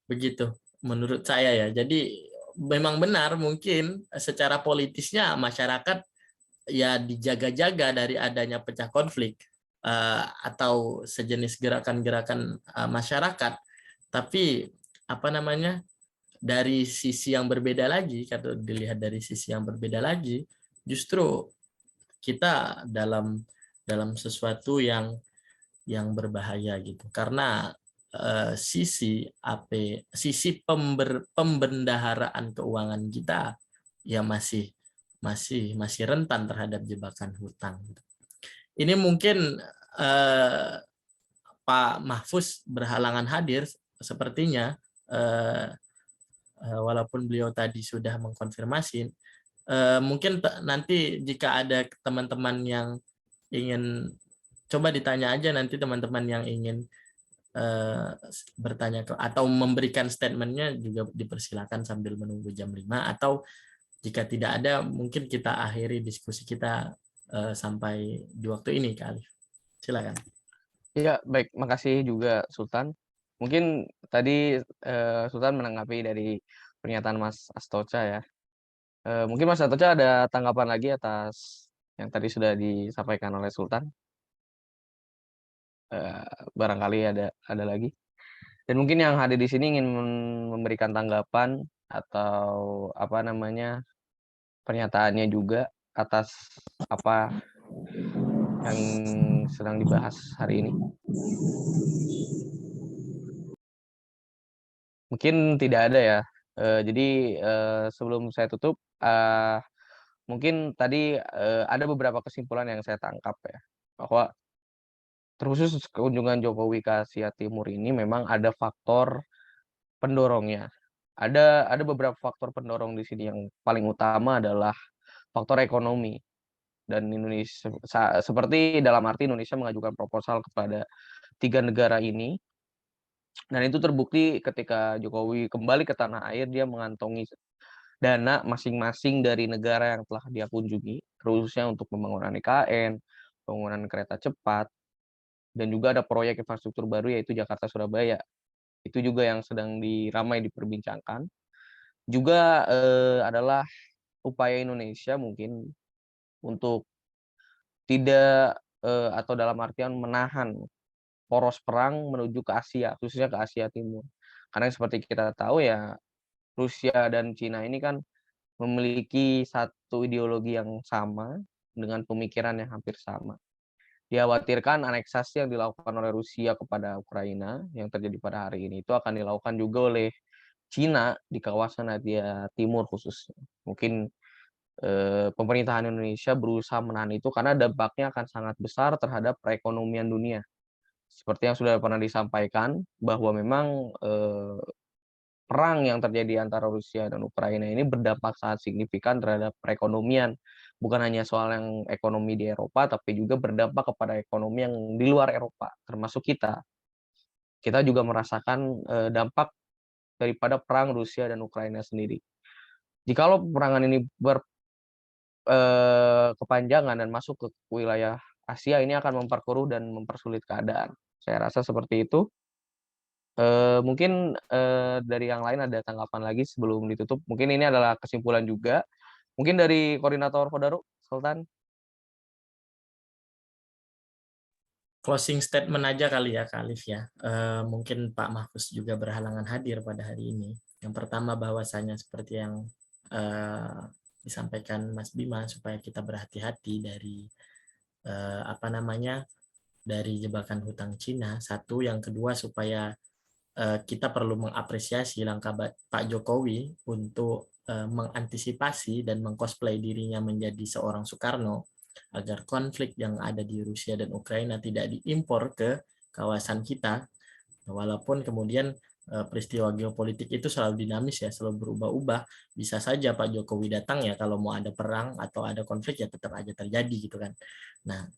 Begitu menurut saya ya. Jadi memang benar mungkin secara politisnya masyarakat ya dijaga-jaga dari adanya pecah konflik atau sejenis gerakan-gerakan masyarakat. Tapi dari sisi yang berbeda lagi, kalau dilihat dari sisi yang berbeda lagi, justru kita dalam sesuatu yang berbahaya gitu. Karena sisi pembendaharaan keuangan kita ya masih rentan terhadap jebakan hutang. Ini mungkin Pak Mahfuz berhalangan hadir sepertinya, walaupun beliau tadi sudah mengkonfirmasi. Mungkin nanti jika ada teman-teman yang ingin, coba ditanya aja nanti teman-teman yang ingin bertanya atau memberikan statementnya juga dipersilakan sambil menunggu jam 5, atau Jika tidak ada, mungkin kita akhiri diskusi kita sampai di waktu ini, Kak Alif. Silakan. Iya, baik. Makasih juga Sultan. Mungkin tadi Sultan menanggapi dari pernyataan Mas Astoca ya. Mungkin Mas Astoca ada tanggapan lagi atas yang tadi sudah disampaikan oleh Sultan. Barangkali ada lagi. Dan mungkin yang hadir di sini ingin memberikan tanggapan atau apa namanya pernyataannya juga atas apa yang sedang dibahas hari ini. Mungkin tidak ada ya. Jadi sebelum saya tutup, mungkin tadi ada beberapa kesimpulan yang saya tangkap ya, bahwa terkhusus kunjungan Jokowi ke Asia Timur ini memang ada faktor pendorongnya. Ada beberapa faktor pendorong di sini, yang paling utama adalah faktor ekonomi. Dan Indonesia seperti dalam arti Indonesia mengajukan proposal kepada 3 negara ini, dan itu terbukti ketika Jokowi kembali ke tanah air, dia mengantongi dana masing-masing dari negara yang telah dia kunjungi, khususnya untuk pembangunan IKN, pembangunan kereta cepat, dan juga ada proyek infrastruktur baru yaitu Jakarta-Surabaya. Itu juga yang sedang ramai diperbincangkan. Juga adalah upaya Indonesia mungkin untuk tidak atau dalam artian menahan poros perang menuju ke Asia, khususnya ke Asia Timur. Karena seperti kita tahu ya, Rusia dan Cina ini kan memiliki satu ideologi yang sama dengan pemikiran yang hampir sama. Dikhawatirkan aneksasi yang dilakukan oleh Rusia kepada Ukraina yang terjadi pada hari ini itu akan dilakukan juga oleh Cina di kawasan Asia Timur khususnya. Mungkin pemerintahan Indonesia berusaha menahan itu karena dampaknya akan sangat besar terhadap perekonomian dunia. Seperti yang sudah pernah disampaikan bahwa memang perang yang terjadi antara Rusia dan Ukraina ini berdampak sangat signifikan terhadap perekonomian. Bukan hanya soal yang ekonomi di Eropa, tapi juga berdampak kepada ekonomi yang di luar Eropa, termasuk kita. Kita juga merasakan dampak daripada perang Rusia dan Ukraina sendiri. Jikalau peperangan ini kepanjangan dan masuk ke wilayah Asia, ini akan memperkeruh dan mempersulit keadaan. Saya rasa seperti itu. Mungkin dari yang lain ada tanggapan lagi sebelum ditutup? Mungkin ini adalah kesimpulan juga. Mungkin dari koordinator Kodaro, Sultan? Closing statement aja kali ya, Kak Alif ya. Mungkin Pak Mahfuz juga berhalangan hadir pada hari ini. Yang pertama, bahwasanya seperti yang disampaikan Mas Bima, supaya kita berhati-hati dari dari jebakan hutang Cina. Satu, yang kedua, supaya kita perlu mengapresiasi langkah Pak Jokowi untuk mengantisipasi dan mengcosplay dirinya menjadi seorang Soekarno, agar konflik yang ada di Rusia dan Ukraina tidak diimpor ke kawasan kita. Walaupun kemudian peristiwa geopolitik itu selalu dinamis ya, selalu berubah-ubah. Bisa saja Pak Jokowi datang ya, kalau mau ada perang atau ada konflik ya tetap aja terjadi gitu kan. Nah,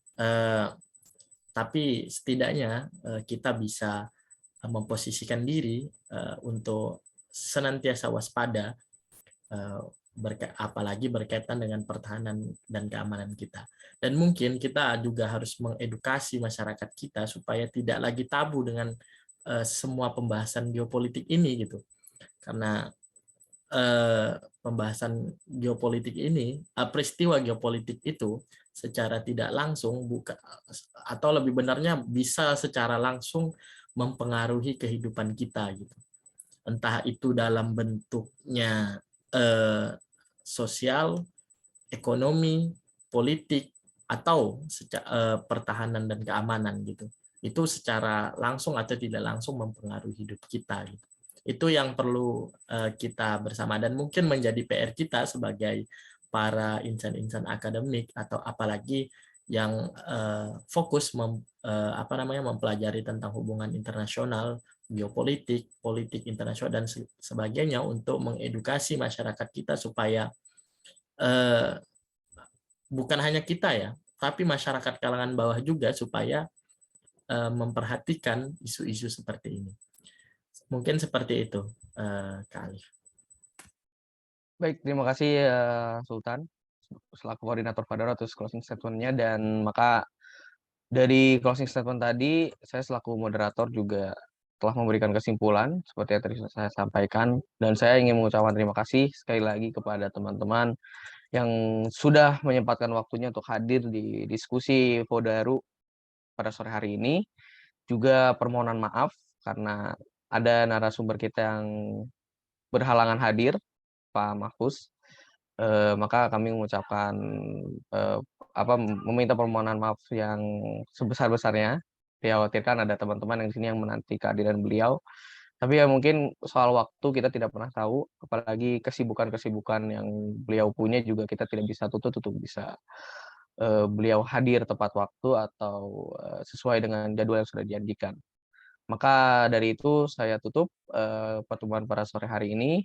tapi setidaknya kita bisa memposisikan diri untuk senantiasa waspada, apalagi berkaitan dengan pertahanan dan keamanan kita. Dan mungkin kita juga harus mengedukasi masyarakat kita supaya tidak lagi tabu dengan semua pembahasan geopolitik ini gitu. Karena pembahasan geopolitik ini, peristiwa geopolitik itu secara tidak langsung atau lebih benarnya bisa secara langsung mempengaruhi kehidupan kita gitu. Entah itu dalam bentuknya sosial, ekonomi, politik, atau pertahanan dan keamanan gitu. Itu secara langsung atau tidak langsung mempengaruhi hidup kita gitu. Itu yang perlu kita bersama, dan mungkin menjadi PR kita sebagai para insan-insan akademik atau apalagi yang fokus mempelajari tentang hubungan internasional, geopolitik, politik internasional dan sebagainya, untuk mengedukasi masyarakat kita supaya bukan hanya kita ya, tapi masyarakat kalangan bawah juga supaya memperhatikan isu-isu seperti ini. Mungkin seperti itu, Kak Alif. Baik, terima kasih Sultan selaku koordinator Fadara atas closing statement-nya, dan maka dari closing statement tadi saya selaku moderator juga telah memberikan kesimpulan seperti yang tadi saya sampaikan, dan saya ingin mengucapkan terima kasih sekali lagi kepada teman-teman yang sudah menyempatkan waktunya untuk hadir di diskusi Fodaru pada sore hari ini. Juga permohonan maaf karena ada narasumber kita yang berhalangan hadir, Pak Mahfuz. Maka kami mengucapkan meminta permohonan maaf yang sebesar-besarnya. Dikhawatirkan ada teman-teman yang di sini yang menanti kehadiran beliau. Tapi ya mungkin soal waktu kita tidak pernah tahu, apalagi kesibukan-kesibukan yang beliau punya juga kita tidak bisa tuntut untuk bisa beliau hadir tepat waktu atau sesuai dengan jadwal yang sudah dijanjikan. Maka dari itu saya tutup pertemuan pada sore hari ini,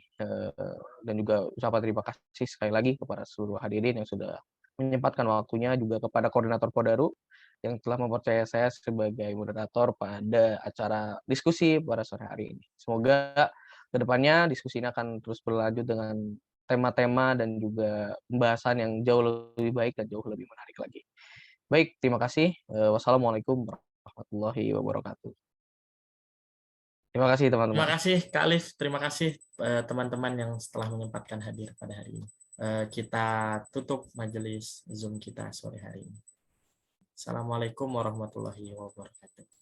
dan juga ucapan terima kasih sekali lagi kepada seluruh hadirin yang sudah menyempatkan waktunya, juga kepada koordinator Fodaru yang telah mempercayai saya sebagai moderator pada acara diskusi pada sore hari ini. Semoga kedepannya diskusi ini akan terus berlanjut dengan tema-tema dan juga pembahasan yang jauh lebih baik dan jauh lebih menarik lagi. Baik, terima kasih. Wassalamualaikum warahmatullahi wabarakatuh. Terima kasih Terima teman-teman. kasih Kak Alif, terima kasih teman-teman yang setelah menyempatkan hadir pada hari ini. Kita tutup majelis Zoom kita sore hari ini. Assalamualaikum warahmatullahi wabarakatuh.